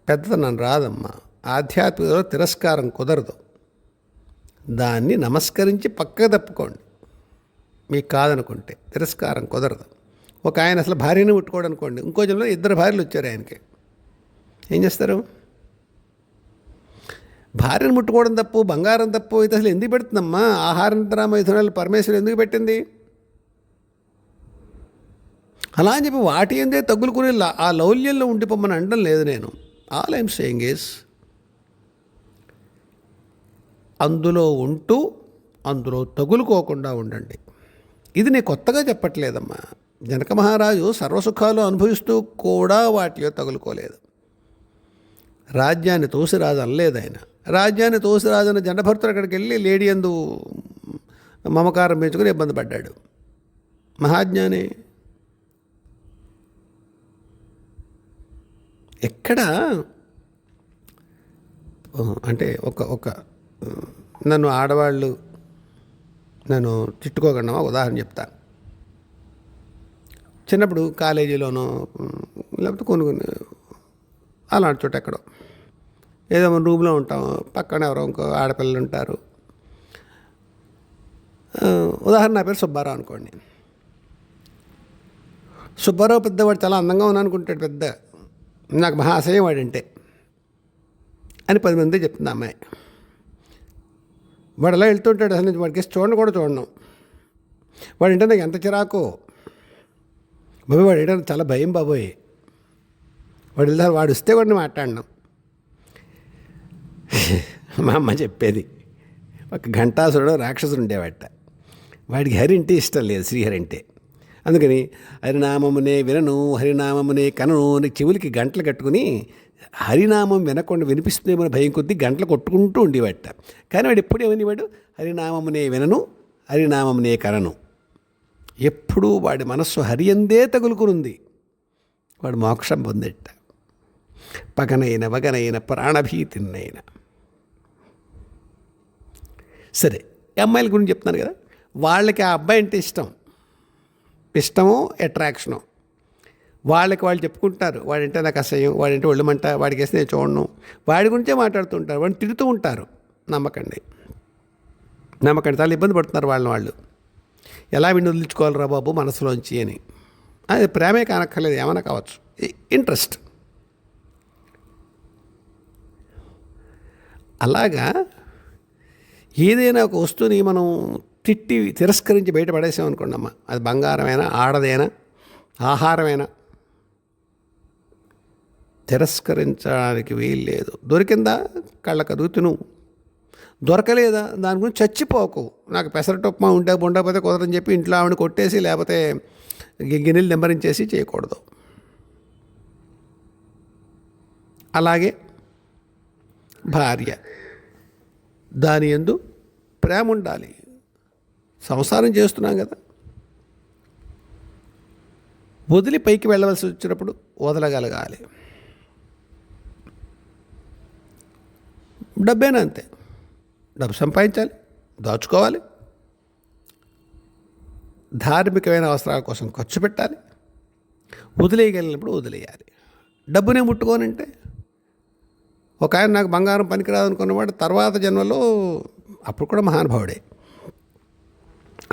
పెద్దతనం రాదమ్మా. ఆధ్యాత్మికలో తిరస్కారం కుదరదు. దాన్ని నమస్కరించి పక్కకు తప్పుకోండి. మీకు కాదనుకుంటే తిరస్కారం కుదరదు. ఒక ఆయన అసలు భార్యని ముట్టుకోడు అనుకోండి, ఇంకో జన్మలో 2 భార్యలు వచ్చారు ఆయనకి, ఏం చేస్తారు? భార్యను ముట్టుకోవడం తప్పు, బంగారం తప్పు అయితే అసలు ఎందుకు పెడుతుందమ్మా? ఆహారంతర మైథునాలు పరమేశ్వరుడు ఎందుకు పెట్టింది? అలా అని చెప్పి వాటి ఏందే తగులుకునే ఆ లౌల్యంలో ఉండిపోమని అనడం లేదు నేను. ఆల్ ఐఎమ్ సేయింగ్ ఈస్ అందులో ఉంటూ అందులో తగులుకోకుండా ఉండండి. ఇది నేను కొత్తగా చెప్పట్లేదమ్మా. జనక మహారాజు సర్వసుఖాలు అనుభవిస్తూ కూడా వాటిలో తగులుకోలేదు. రాజ్యాన్ని తోసిరాజు అనలేదు ఆయన. రాజ్యాన్ని తోసిరాజున్న జండభర్తుడు అక్కడికి వెళ్ళి లేడీ యందు మమకారం పెంచుకుని ఇబ్బంది పడ్డాడు. మహాజ్ఞాని ఎక్కడ అంటే ఒక నన్ను ఆడవాళ్ళు నన్ను తిట్టుకోకుండా ఉదాహరణ చెప్తాను. చిన్నప్పుడు కాలేజీలోనో లేకపోతే కొన్ని అలాంటి చోట ఎక్కడో ఏదో మన రూమ్లో ఉంటాం, పక్కన ఎవరో ఇంకో ఆడపిల్లలు ఉంటారు. ఉదాహరణ నా పేరు సుబ్బారావు అనుకోండి. సుబ్బారావు పెద్దవాడు చాలా అందంగా ఉన్నాను అనుకుంటాడు, పెద్ద నాకు మహా అసహ్యం వాడంటే అని 10 మంది చెప్తుంది అమ్మాయి. వాడు అలా వెళ్తుంటాడు, అసలు వాడికి చూడండి కూడా చూడను. వాడంటే నాకు ఎంత చిరాకు బాబోయ్, వాడు ఏంటంటే చాలా భయం బాబోయ్. వాడు వెళ్తారు, వాడు వస్తే వాడిని మాట్లాడినాం. మా అమ్మ చెప్పేది, ఒక ఘంటాసురుడు రాక్షసుడు ఉండేవాట. వాడికి హరి అంటే ఇష్టం లేదు, శ్రీహరి అంటే. అందుకని హరినామమునే వినను, హరినామమునే కనను అని చెవులకి గంటలు కట్టుకుని హరినామం వినకుండా వినిపిస్తుందేమో భయం కొద్దీ గంటలు కొట్టుకుంటూ ఉండేవాట. కానీ వాడు ఎప్పుడు ఏమనేవాడు? హరినామమునే వినను, హరినామమునే కనను. ఎప్పుడూ వాడి మనస్సు హరియందే తగులుకునుంది. వాడు మోక్షం పొందేట. పగనైన వగనైన ప్రాణభీతినైన. సరే, అమ్మాయిల గురించి చెప్తున్నాను కదా. వాళ్ళకి ఆ అబ్బాయి అంటే ఇష్టమో అట్రాక్షనో వాళ్ళకి వాళ్ళు చెప్పుకుంటారు. వాడంటే నాకు అసహ్యం, వాడంటే ఒళ్ళమంట, వాడికి వేస్తే నేను చూడను, వాడి గురించే మాట్లాడుతుంటారు, వాడిని తిడుతూ ఉంటారు. నమ్మకండి చాలా ఇబ్బంది పడుతున్నారు వాళ్ళు. ఎలా వీడిని వదిలించుకోవాలరా బాబు మనసులోంచి అని. అది ప్రేమే కానక్కర్లేదు, ఏమైనా కావచ్చు, ఇంట్రెస్ట్. అలాగా ఏదైనా ఒక వస్తువుని మనం తిట్టి తిరస్కరించి బయట పడేసామనుకోండి అమ్మ, అది బంగారమైనా ఆడదైనా ఆహారమైనా తిరస్కరించడానికి వీలు లేదు. దొరికిందా కళ్ళకదుగు తిను, దొరకలేదా దాని గురించి చచ్చిపోకు. నాకు పెసరట్టు ఉప్మా ఉండకపోతే కుదరని చెప్పి ఇంట్లో ఆవిడ కొట్టేసి లేకపోతే గిన్నెలు నెంబరించేసి చేయకూడదు. అలాగే భార్య, దాని యందు ప్రేమ ఉండాలి. సంసారం చేస్తున్నాం కదా, వదిలి పైకి వెళ్ళవలసి వచ్చినప్పుడు వదలగలగాలి. డబ్బేనా అంతే, డబ్బు సంపాదించాలి, దాచుకోవాలి, ధార్మికమైన అవసరాల కోసం ఖర్చు పెట్టాలి, వదిలేయగలిగినప్పుడు వదిలేయాలి. డబ్బునే ముట్టుకోనంటే, ఒక ఆయన నాకు బంగారం పనికిరాదు అనుకున్నవాడు తర్వాత జన్మలో అప్పుడు కూడా మహానుభావుడే,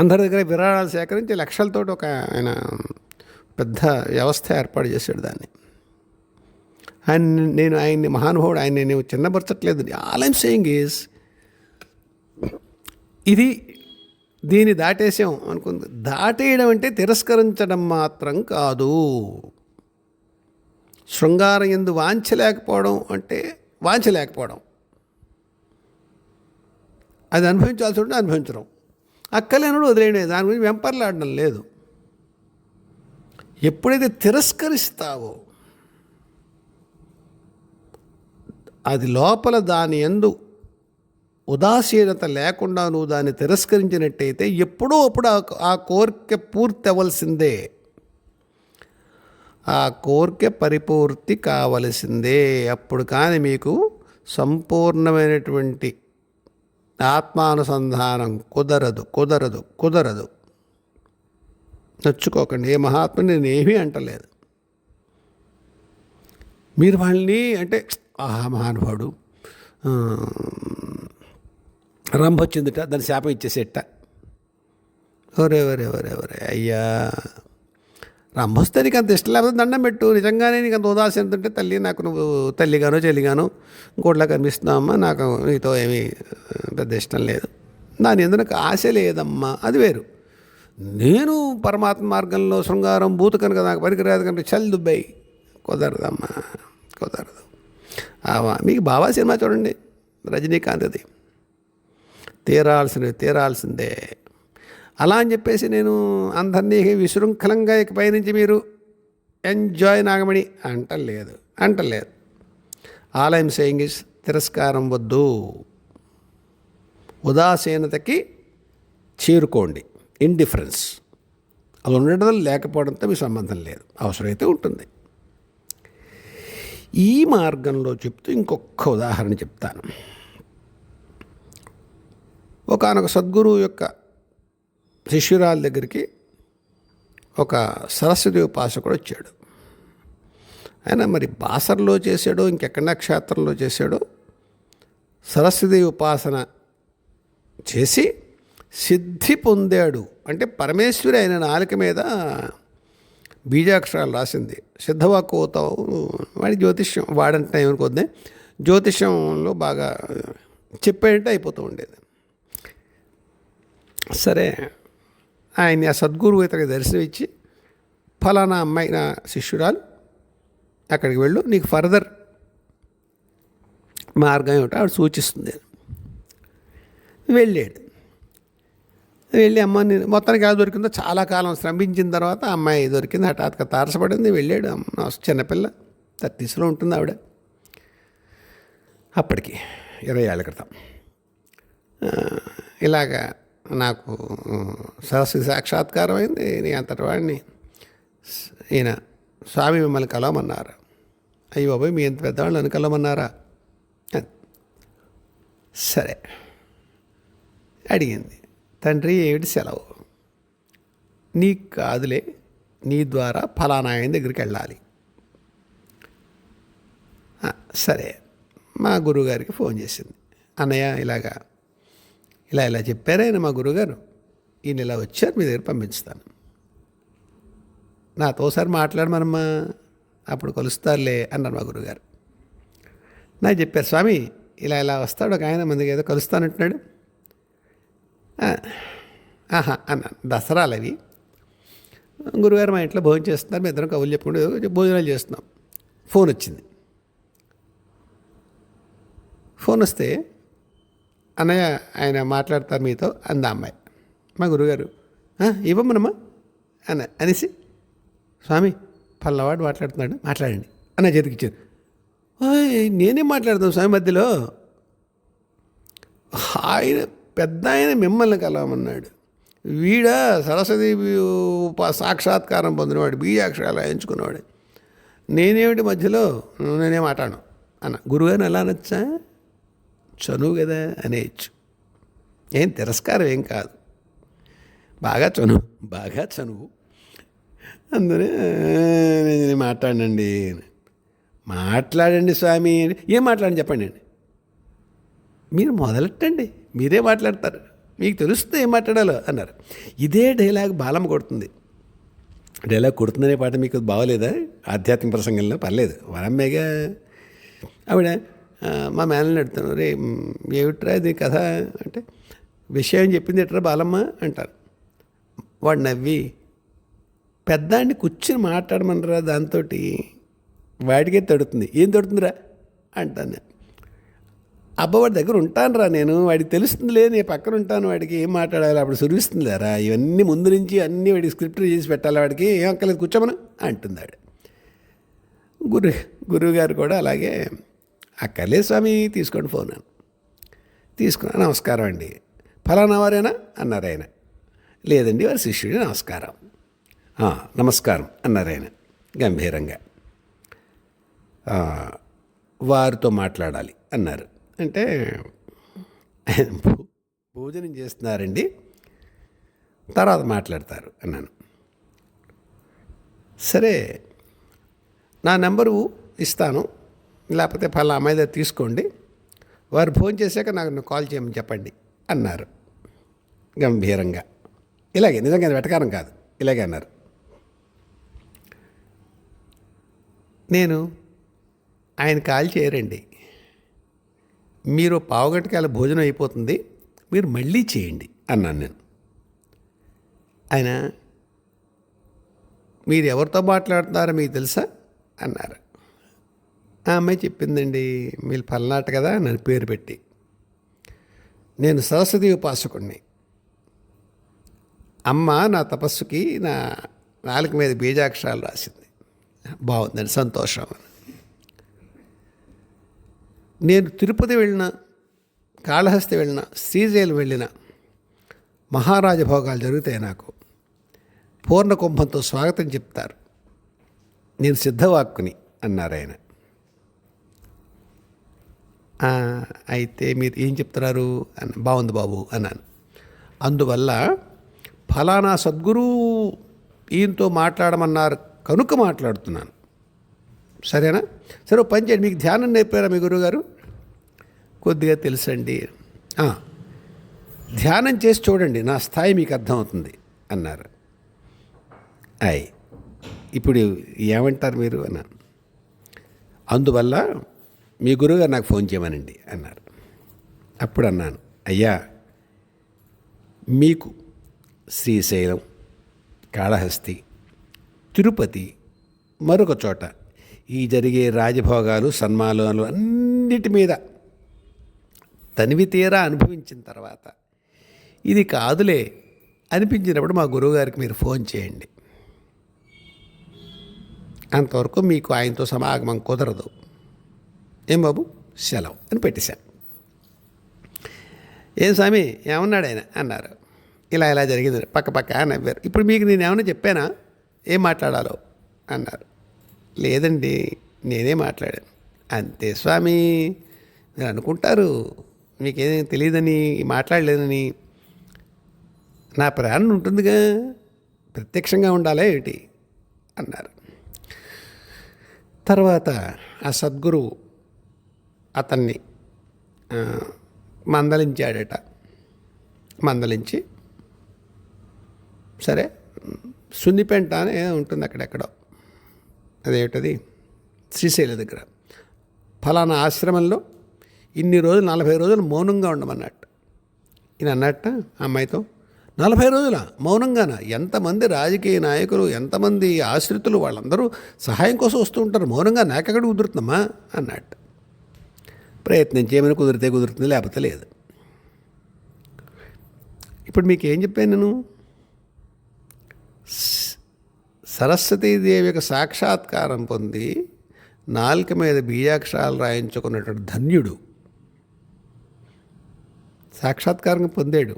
అందరి దగ్గర విరాళాలు సేకరించి లక్షలతో ఒక ఆయన పెద్ద వ్యవస్థ ఏర్పాటు చేశాడు. దాన్ని ఆయన్ని మహానుభావుడు, ఆయన నేను చిన్నపరచట్లేదు. ఆల్ ఐమ్ సేయింగ్ ఈజ్ ఇది దీన్ని దాటేసాం అనుకుంది. దాటేయడం అంటే తిరస్కరించడం మాత్రం కాదు. శృంగారం ఎందు వాంఛలేకపోవడం అంటే వాంఛలేకపోవడం, అది అనుభవించాల్సి ఉంటే అనుభవించడం, అక్కలేనుడు వదిలేయడే, దాని గురించి వెంపర్లాడడం లేదు. ఎప్పుడైతే తిరస్కరిస్తావో అది లోపల దాని యందు ఉదాసీనత లేకుండా నువ్వు దాన్ని తిరస్కరించినట్టయితే ఎప్పుడో అప్పుడు ఆ కోరిక పూర్తి అవ్వాల్సిందే, ఆ కోరిక పరిపూర్తి కావలసిందే. అప్పుడు కానీ మీకు సంపూర్ణమైనటువంటి ఆత్మానుసంధానం కుదరదు కుదరదు కుదరదు. నచ్చుకోకండి, ఏ మహాత్ముని నేను ఏమీ అంటలేదు. మీరు వాళ్ళని అంటే మహానుభావుడు రంభ వచ్చిందిట, దాన్ని శాపం ఇచ్చేసేట. ఒరే ఒరే ఒరే ఒరే అయ్యా, రంభ వస్తే నీకు అంత ఇష్టం లేకపోతే దండం పెట్టు. నిజంగానే నీకు అంత ఉదాసీనత ఉంటే తల్లి, నాకు నువ్వు తల్లిగానో చెల్లిగానో ఇంకోట్లా కనిపిస్తున్నావమ్మా, నాకు నీతో ఏమీ పెద్ద ఇష్టం లేదు, దాని ఎందుకు నాకు ఆశ లేదమ్మా, అది వేరు. నేను పరమాత్మ మార్గంలో శృంగారం భూత కనుక నాకు పనికిరాదు కనుక చల్ దుబ్బాయి, కుదరదమ్మా కుదరదు. మీకు బాబా సినిమా చూడండి, రజనీకాంత్ది, తీరాల్సిందే. అలా అని చెప్పేసి నేను అందరినీ విశృంఖలంగా ఇకపై నుంచి మీరు ఎంజాయ్ నాగమణి అంటలేదు. ఆల్ ఐమ్ సేయింగ్ ఇస్ తిరస్కారం వద్దు, ఉదాసీనతకి చేరుకోండి. ఇండిఫరెన్స్ అది ఉండడం లేకపోవడంతో మీ సంబంధం లేదు, అవసరమైతే ఉంటుంది. ఈ మార్గంలో చెప్తూ ఇంకొక ఉదాహరణ చెప్తాను. ఒకానొక సద్గురువు యొక్క శిష్యురాల దగ్గరికి ఒక సరస్వతి ఉపాసకుడు వచ్చాడు. ఆయన మరి బాసర్లో చేశాడో ఇంకెక్కడ క్షేత్రంలో చేశాడో సరస్వతి ఉపాసన చేసి సిద్ధి పొందాడు. అంటే పరమేశ్వరి ఆయన నాలుక మీద బీజాక్షరాలు రాసింది. సిద్ధవాక్కు అవుతావు, వాడి జ్యోతిష్యం వాడంటే ఏమనుకోద్దే, జ్యోతిష్యంలో బాగా చెప్పేటట్టు అయిపోతూ ఉండేది. సరే, ఆయన ఆ సద్గురువు ఇతనికి దర్శనం ఇచ్చి, ఫలానా అమ్మాయి నా శిష్యురాలు, అక్కడికి వెళ్ళు, నీకు ఫర్దర్ మార్గం ఏమిటో ఆవిడ సూచిస్తుంది. వెళ్ళి అమ్మాయిని మొత్తానికి ఎలా దొరికిందో చాలా కాలం శ్రమించిన తర్వాత అమ్మాయి దొరికింది. హఠాత్తుగా తారసపడింది. వెళ్ళాడు. చిన్నపిల్ల 30sలో ఉంటుంది ఆవిడ. అప్పటికి 20 ఏళ్ళ క్రితం ఇలాగా నాకు సరస్వతి సాక్షాత్కారం అయింది. నీ అంతటి వాడిని ఈయన స్వామి మిమ్మల్ని కలవమన్నారు. అయ్యి బాబోయ్, మీ ఎంత పెద్దవాళ్ళు నన్ను కలవమన్నారా? సరే అడిగింది, తండ్రి ఏమిటి సెలవు? నీకు కాదులే, నీ ద్వారా ఫలానా ఆయన దగ్గరికి వెళ్ళాలి. సరే, మా గురువుగారికి ఫోన్ చేసింది. అన్నయ్య ఇలా చెప్పారైనా మా గురువుగారు, ఈయన ఇలా వచ్చారు, మీ దగ్గర పంపించుతాను, నాతో ఒకసారి మాట్లాడమనమ్మా, అప్పుడు కలుస్తారులే అన్నారు మా గురువుగారు. నాకు చెప్పారు, స్వామి ఇలా వస్తాడు ఒక ఆయన, మందికి ఏదో కలుస్తానంటున్నాడు. అన్నాను. దసరాలు అవి. గురుగారు మా ఇంట్లో భోజనం చేస్తున్నారు, మీ ఇద్దరం కబుర్లు చెప్పుకుంటూ భోజనాలు చేస్తున్నాం. ఫోన్ వచ్చింది. ఫోన్ వస్తే, అన్నయ్య ఆయన మాట్లాడతారు మీతో అంద అమ్మాయి. మా గురుగారు ఇవ్వమ్మనమ్మా అనేసి, స్వామి పల్లవాడు మాట్లాడుతున్నాడు, మాట్లాడండి అన్న చేతికి ఇచ్చారు. నేనేం మాట్లాడతాను స్వామి మధ్యలో? ఆయన పెద్ద ఆయన మిమ్మల్ని కలవమన్నాడు. వీడ సరస్వతి సాక్షాత్కారం పొందినవాడు, బీజాక్షరాలు ఎంచుకున్నవాడు, నేనేమిటి మధ్యలో? నేనేం మాట్లాడను అన్న. గురుగారిని ఎలా అనొచ్చా? చనువు కదా అనేయచ్చు. ఏం తిరస్కారం ఏం కాదు, బాగా చనువు. అందునే నేను మాట్లాడండి స్వామి. ఏం మాట్లాడండి చెప్పండి అండి. మీరు మొదలెట్టండి, మీరే మాట్లాడతారు, మీకు తెలుస్తే ఏం మాట్లాడాలో అన్నారు. ఇదే డైలాగ్ బాలమ్మ కొడుతుంది. డైలాగ్ కొడుతుందనే పాట మీకు బాగోలేదా? ఆధ్యాత్మిక ప్రసంగంలో పర్లేదు, వరమ్మేగా. ఆవిడ మా మేనల్ని అడుగుతాను, రే ఏమిట్రా ఇది కథ అంటే, విషయం చెప్పింది ఎట్రా బాలమ్మ అంటారు. వాడు నవ్వి, పెద్దాన్ని కూర్చుని మాట్లాడమనరా దాంతో, వాడికే తడుతుంది. ఏం తడుతుందిరా అంటాను. అబ్బా వాడి దగ్గర ఉంటానురా నేను, వాడికి తెలుస్తుందిలే, నేను పక్కన ఉంటాను, వాడికి ఏం మాట్లాడాలి అప్పుడు సురిస్తుంది లేరా, ఇవన్నీ ముందు నుంచి అన్నీ వాడికి స్క్రిప్ట్ చేసి పెట్టాలి, వాడికి ఏం అక్కర్లేదు కూర్చోమను అంటుంది ఆవిడ. గురువుగారు కూడా అలాగే, అక్కర్లేదు స్వామి తీసుకోండి ఫోన్ అని తీసుకున్నా. నమస్కారం అండి, ఫలానా వారేనా అన్నారు ఆయన. లేదండి వారి శిష్యుడి. నమస్కారం. నమస్కారం అన్నారు ఆయన గంభీరంగా. వారితో మాట్లాడాలి అన్నారు. అంటే భోజనం చేస్తున్నారండి, తర్వాత మాట్లాడతారు అన్నాను. సరే నా నెంబరు ఇస్తాను, లేకపోతే ఫలా అమ్మాయి దగ్గర తీసుకోండి, వారు ఫోన్ చేశాక నాకు కాల్ చేయమని చెప్పండి అన్నారు గంభీరంగా. ఇలాగే, నిజంగా వెటకారం కాదు, ఇలాగే అన్నారు. నేను, ఆయన కాల్ చేయరండి, మీరు పావుగంటకాల భోజనం అయిపోతుంది, మీరు మళ్ళీ చేయండి అన్నాను నేను. ఆయన, మీరు ఎవరితో మాట్లాడుతున్నారో మీకు తెలుసా అన్నారు. ఆ అమ్మాయి చెప్పిందండి, మీరు పల్నాట కదా నన్ను పేరు పెట్టి. నేను సరస్వతి ఉపాసకుడిని. అమ్మ నా తపస్సుకి నా నాలుక మీద బీజాక్షరాలు రాసింది. బాగుందండి, సంతోషం. నేను తిరుపతి వెళ్ళిన, కాళహస్తి వెళ్ళిన, శ్రీశైలం వెళ్ళిన, మహారాజ భోగాలు జరుగుతాయి నాకు. పూర్ణ కుంభంతో స్వాగతం చెప్తారు. నేను సిద్ధవాక్కుని అన్నారు ఆయన. అయితే మీరు ఏం చెప్తున్నారు అని, బాగుంది బాబు అన్నాను. అందువల్ల ఫలానా సద్గురు ఈయనతో మాట్లాడమన్నారు కనుక మాట్లాడుతున్నాను, సరేనా? సరే పని చేయండి, మీకు ధ్యానం నేర్పారా మీ గురువుగారు? కొద్దిగా తెలుసండి. ధ్యానం చేసి చూడండి, నా స్థాయి మీకు అర్థమవుతుంది అన్నారు. ఇప్పుడు ఏమంటారు మీరు అన్నాను. అందువల్ల మీ గురువుగారు నాకు ఫోన్ చేయమనండి అన్నారు. అప్పుడు అన్నాను, అయ్యా మీకు శ్రీశైలం, కాళహస్తి, తిరుపతి, మరొక చోట ఈ జరిగే రాజభోగాలు, సన్మానాలు అన్నిటి మీద తనివి తీరా అనుభవించిన తర్వాత ఇది కాదులే అనిపించినప్పుడు మా గురువుగారికి మీరు ఫోన్ చేయండి. అంతవరకు మీకు ఆయనతో సమాగమం కుదరదు. ఏం బాబు, సెలవు అని పెట్టేశాను. ఏం స్వామి ఏమన్నాడు ఆయన అన్నారు. ఇలా ఇలా జరిగింది, పక్క నవ్వారు. ఇప్పుడు మీకు నేను ఏమన్నా చెప్పానా ఏం మాట్లాడాలో అన్నారు. లేదండి నేనే మాట్లాడాను. అంతే స్వామి, మీరు అనుకుంటారు మీకేం తెలియదని, మాట్లాడలేదని. నా ప్రేరణ ఉంటుందిగా, ప్రత్యక్షంగా ఉండాలా ఏమిటి అన్నారు. తర్వాత ఆ సద్గురువు అతన్ని మందలించాడట. మందలించి, సరే సున్నిపెంట అని ఉంటుంది అక్కడెక్కడో, అదేమిటది శ్రీశైలం దగ్గర, ఫలానా ఆశ్రమంలో ఇన్ని రోజులు 40 రోజులు మౌనంగా ఉండమన్నట్టు. ఈయన అన్నట్ట అమ్మాయితో, 40 రోజుల మౌనంగానా? ఎంతమంది రాజకీయ నాయకులు, ఎంతమంది ఆశ్రితులు, వాళ్ళందరూ సహాయం కోసం వస్తూ ఉంటారు, మౌనంగా నాకెక్కడ కుదురుతుందమ్మా అన్నట్టు. ప్రయత్నం చేయమని, కుదిరితే కుదురుతుంది, లేకపోతే లేదు. ఇప్పుడు మీకు ఏం చెప్పాను నేను? సరస్వతీదేవి యొక్క సాక్షాత్కారం పొంది నాలుక మీద బీజాక్షరాలు రాయించుకున్నటువంటి ధన్యుడు సాక్షాత్కారం పొందాడు.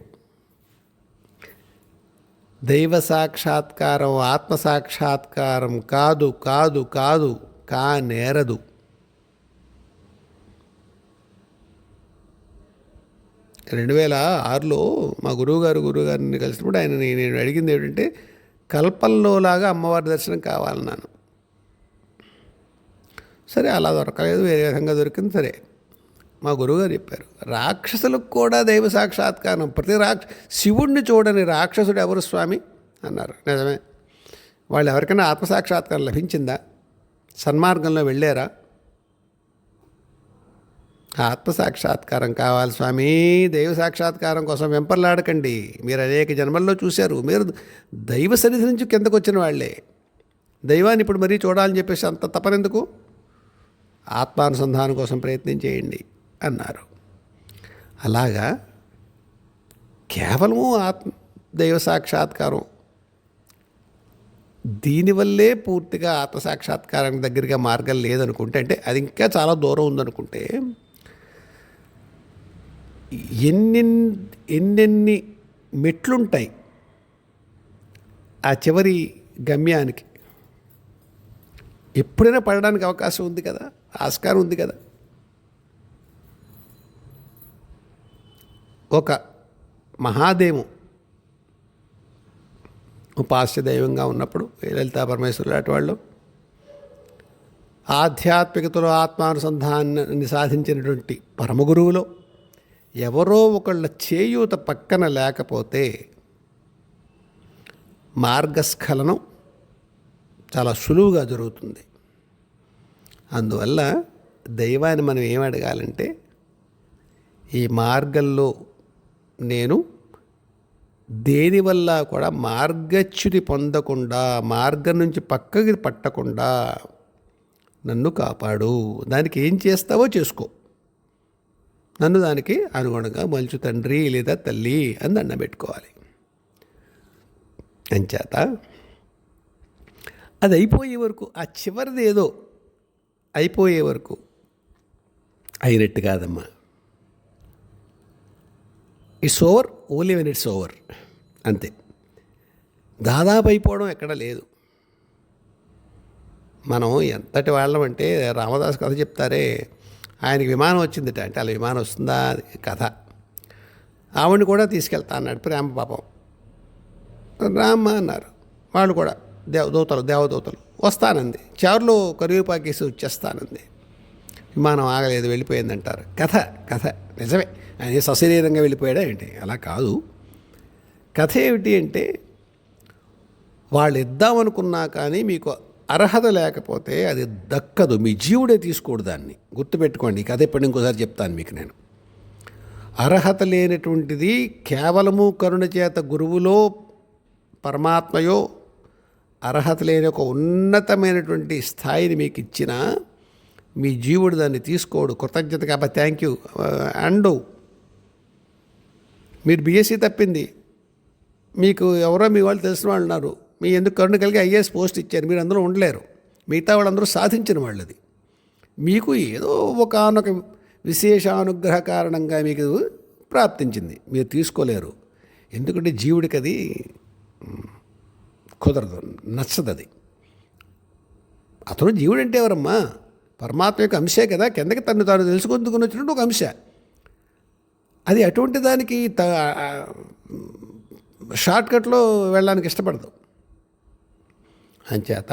దైవ సాక్షాత్కారం ఆత్మ సాక్షాత్కారం కాదు కాదు కాదు కానేరదు. రెండు 2006లో మా గురువుగారిని కలిసినప్పుడు ఆయన నేను అడిగింది ఏమిటంటే, కల్పంలోలాగా అమ్మవారి దర్శనం కావాలన్నాను. సరే అలా దొరకలేదు, వేరే విధంగా దొరికింది. సరే మా గురువుగారు చెప్పారు, రాక్షసులకు కూడా దైవ సాక్షాత్కారం, శివుణ్ణి చూడని రాక్షసుడు ఎవరు స్వామి అన్నారు. నిజమే, వాళ్ళు ఎవరికైనా ఆత్మసాక్షాత్కారం లభించిందా? సన్మార్గంలో వెళ్ళారా? ఆత్మసాక్షాత్కారం కావాలి స్వామి. దైవ సాక్షాత్కారం కోసం వెంపర్లాడకండి. మీరు అనేక జన్మల్లో చూశారు. మీరు దైవ సన్నిధి నుంచి కిందకు వచ్చిన వాళ్ళే. దైవాన్ని ఇప్పుడు మరీ చూడాలని చెప్పేసి అంత తపనెందుకు? ఆత్మానుసంధానం కోసం ప్రయత్నం చేయండి అన్నారు. అలాగా కేవలము దైవ సాక్షాత్కారం దీనివల్లే పూర్తిగా ఆత్మసాక్షాత్కారానికి దగ్గరగా మార్గం లేదనుకుంటే, అంటే అది ఇంకా చాలా దూరం ఉందనుకుంటే, ఎన్నెన్ని మెట్లుంటాయి ఆ చివరి గమ్యానికి. ఎప్పుడైనా పడడానికి అవకాశం ఉంది కదా, ఆస్కారం ఉంది కదా. ఒక మహాదేవు ఉపాస్య దైవంగా ఉన్నప్పుడు లలితా పరమేశ్వరులు లాంటి వాళ్ళు ఆధ్యాత్మికతలో ఆత్మానుసంధానాన్ని సాధించినటువంటి పరమగురువులో ఎవరో ఒకళ్ళ చేయూత పక్కన లేకపోతే మార్గస్ఖలనం చాలా సులువుగా జరుగుతుంది. అందువల్ల దైవాన్ని మనం ఏం అడగాలంటే, ఈ మార్గంలో నేను దేనివల్ల కూడా మార్గచ్యుతి పొందకుండా, మార్గం నుంచి పక్కకి పట్టకుండా నన్ను కాపాడు. దానికి ఏం చేస్తావో చేసుకో, నన్ను దానికి అనుగుణంగా మలుచు తండ్రి లేదా తల్లి అని దండం పెట్టుకోవాలి. అంచేత అది అయిపోయే వరకు, ఆ చివరిది ఏదో అయిపోయే వరకు అయినట్టు కాదమ్మా. It's over only when it's over, అంతే. దాదాపు అయిపోవడం ఎక్కడ లేదు. మనం ఎంతటి వాళ్ళం అంటే, రామదాస్ కథ చెప్తారే, ఆయనకి విమానం వచ్చిందిట. అంటే అలా విమానం వస్తుందా కథ. ఆవిడని కూడా తీసుకెళ్తా అన్నాడు ప్రేమ పాపం. రామ్మ అన్నారు. వాళ్ళు కూడా దేవదూతలు వస్తానంది. చారులో కరివేపాకేసి వచ్చేస్తానంది. విమానం ఆగలేదు, వెళ్ళిపోయిందంటారు. కథ నిజమే. ఆయన సశరీరంగా వెళ్ళిపోయాడా ఏంటి? అలా కాదు. కథ ఏమిటి అంటే, వాళ్ళు ఇద్దామనుకున్నా కానీ మీకు అర్హత లేకపోతే అది దక్కదు. మీ జీవుడే తీసుకోడు దాన్ని. గుర్తుపెట్టుకోండి. ఈ కథ ఎప్పటి ఇంకోసారి చెప్తాను మీకు నేను. అర్హత లేనటువంటిది కేవలము కరుణ చేత గురువులో పరమాత్మయో అర్హత లేని ఒక ఉన్నతమైనటువంటి స్థాయిని మీకు ఇచ్చినా మీ జీవుడు దాన్ని తీసుకోడు. కృతజ్ఞత కాబట్టి థ్యాంక్ యూ అండు. మీరు బీఎస్సీ తప్పింది, మీకు ఎవరో మీ వాళ్ళు తెలిసిన వాళ్ళు ఉన్నారు, మీ ఎందుకు కరుణ కలిగి ఐఏఎస్ పోస్ట్ ఇచ్చారు, మీరు అందులో ఉండలేరు. మిగతా వాళ్ళందరూ సాధించిన వాళ్ళది. మీకు ఏదో ఒకనొక విశేషానుగ్రహ కారణంగా మీకు ప్రాప్తించింది, మీరు తీసుకోలేరు. ఎందుకంటే జీవుడికి అది కుదరదు, నచ్చదు. అది అతను జీవుడు అంటే ఎవరమ్మా? పరమాత్మ యొక్క అంశే కదా. కిందకి తను తాను తెలుసుకుందుకుని వచ్చినట్టు ఒక అంశ అది. అటువంటి దానికి షార్ట్కట్లో వెళ్ళడానికి ఇష్టపడదు. అంచేత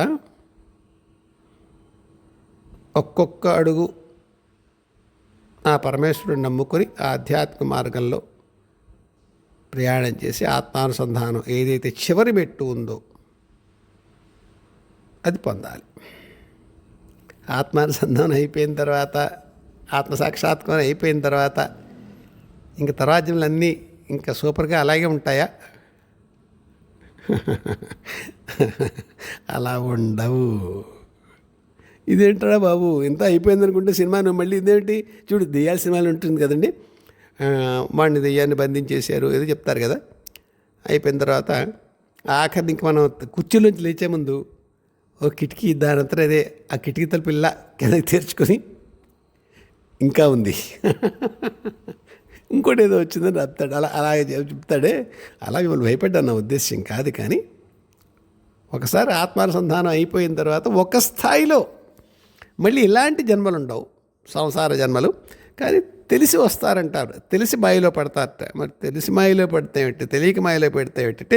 ఒక్కొక్క అడుగు ఆ పరమేశ్వరుడిని నమ్ముకొని ఆధ్యాత్మిక మార్గంలో ప్రయాణం చేసి ఆత్మానుసంధానం ఏదైతే చివరి మెట్టు ఉందో అది పొందాలి. ఆత్మానుసంధానం అయిపోయిన తర్వాత, ఆత్మసాక్షాత్కారం అయిపోయిన తర్వాత ఇంక తరాజ్యములన్నీ ఇంకా సూపర్గా అలాగే ఉంటాయా? అలా ఉండవు. ఇదేంటరా బాబు ఇంత అయిపోయింది అనుకుంటే సినిమాను మళ్ళీ ఇదేంటి చూడు, దెయ్యాల సినిమాలు ఉంటుంది కదండి, వాడిని దెయ్యాన్ని బంధించేశారు ఏదో చెప్తారు కదా. అయిపోయిన తర్వాత ఆఖరిని ఇంక మనం కుర్చీలోంచి లేచే ముందు ఓ కిటికీ దానంతా అదే ఆ కిటికీ తలుపు ఇలా కిందకి తెరుచుకొని ఇంకా ఉంది ఇంకోటి ఏదో వచ్చిందని చెప్తాడు. అలాగే చెప్తాడే. అలా మిమ్మల్ని భయపడ్డా నా ఉద్దేశ్యం కాదు. కానీ ఒకసారి ఆత్మానుసంధానం అయిపోయిన తర్వాత ఒక స్థాయిలో మళ్ళీ ఇలాంటి జన్మలు ఉండవు, సంసార జన్మలు. కానీ తెలిసి వస్తారంటారు, తెలిసి మాయలో పడతారట. మరి తెలిసి మాయలో పడితే ఏమిటి, తెలియక మాయలో పెడితే ఏమిటంటే,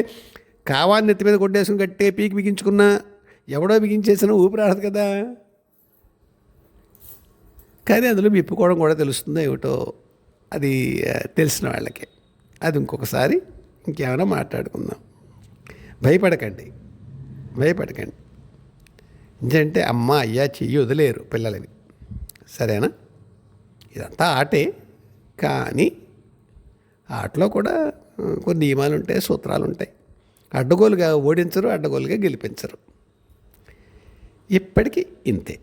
కావాలని నెత్తి మీద కొట్టేసుకుని గట్టే పీకి బిగించుకున్నా ఎవడో బిగించేసినా ఊపిరాడదు కదా. కానీ అందులో విప్పుకోవడం కూడా తెలుస్తుందో ఏమిటో అది తెలిసిన వాళ్ళకే. అది ఇంకొకసారి ఇంకేమైనా మాట్లాడుకుందాం. భయపడకండి. భయపడకండి. ఎందుకంటే అమ్మ అయ్యా చెయ్యి వదిలేరు పిల్లలని. సరేనా? ఇదంతా ఆటే, కానీ ఆటలో కూడా కొన్ని నియమాలు ఉంటాయి, సూత్రాలు ఉంటాయి. అడ్డగోలుగా ఓడించరు, అడ్డగోలుగా గెలిపించరు. ఇప్పటికీ ఇంతే.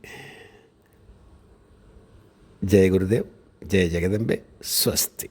జయ గురుదేవ్, జయ జగదంబే, స్వస్తి.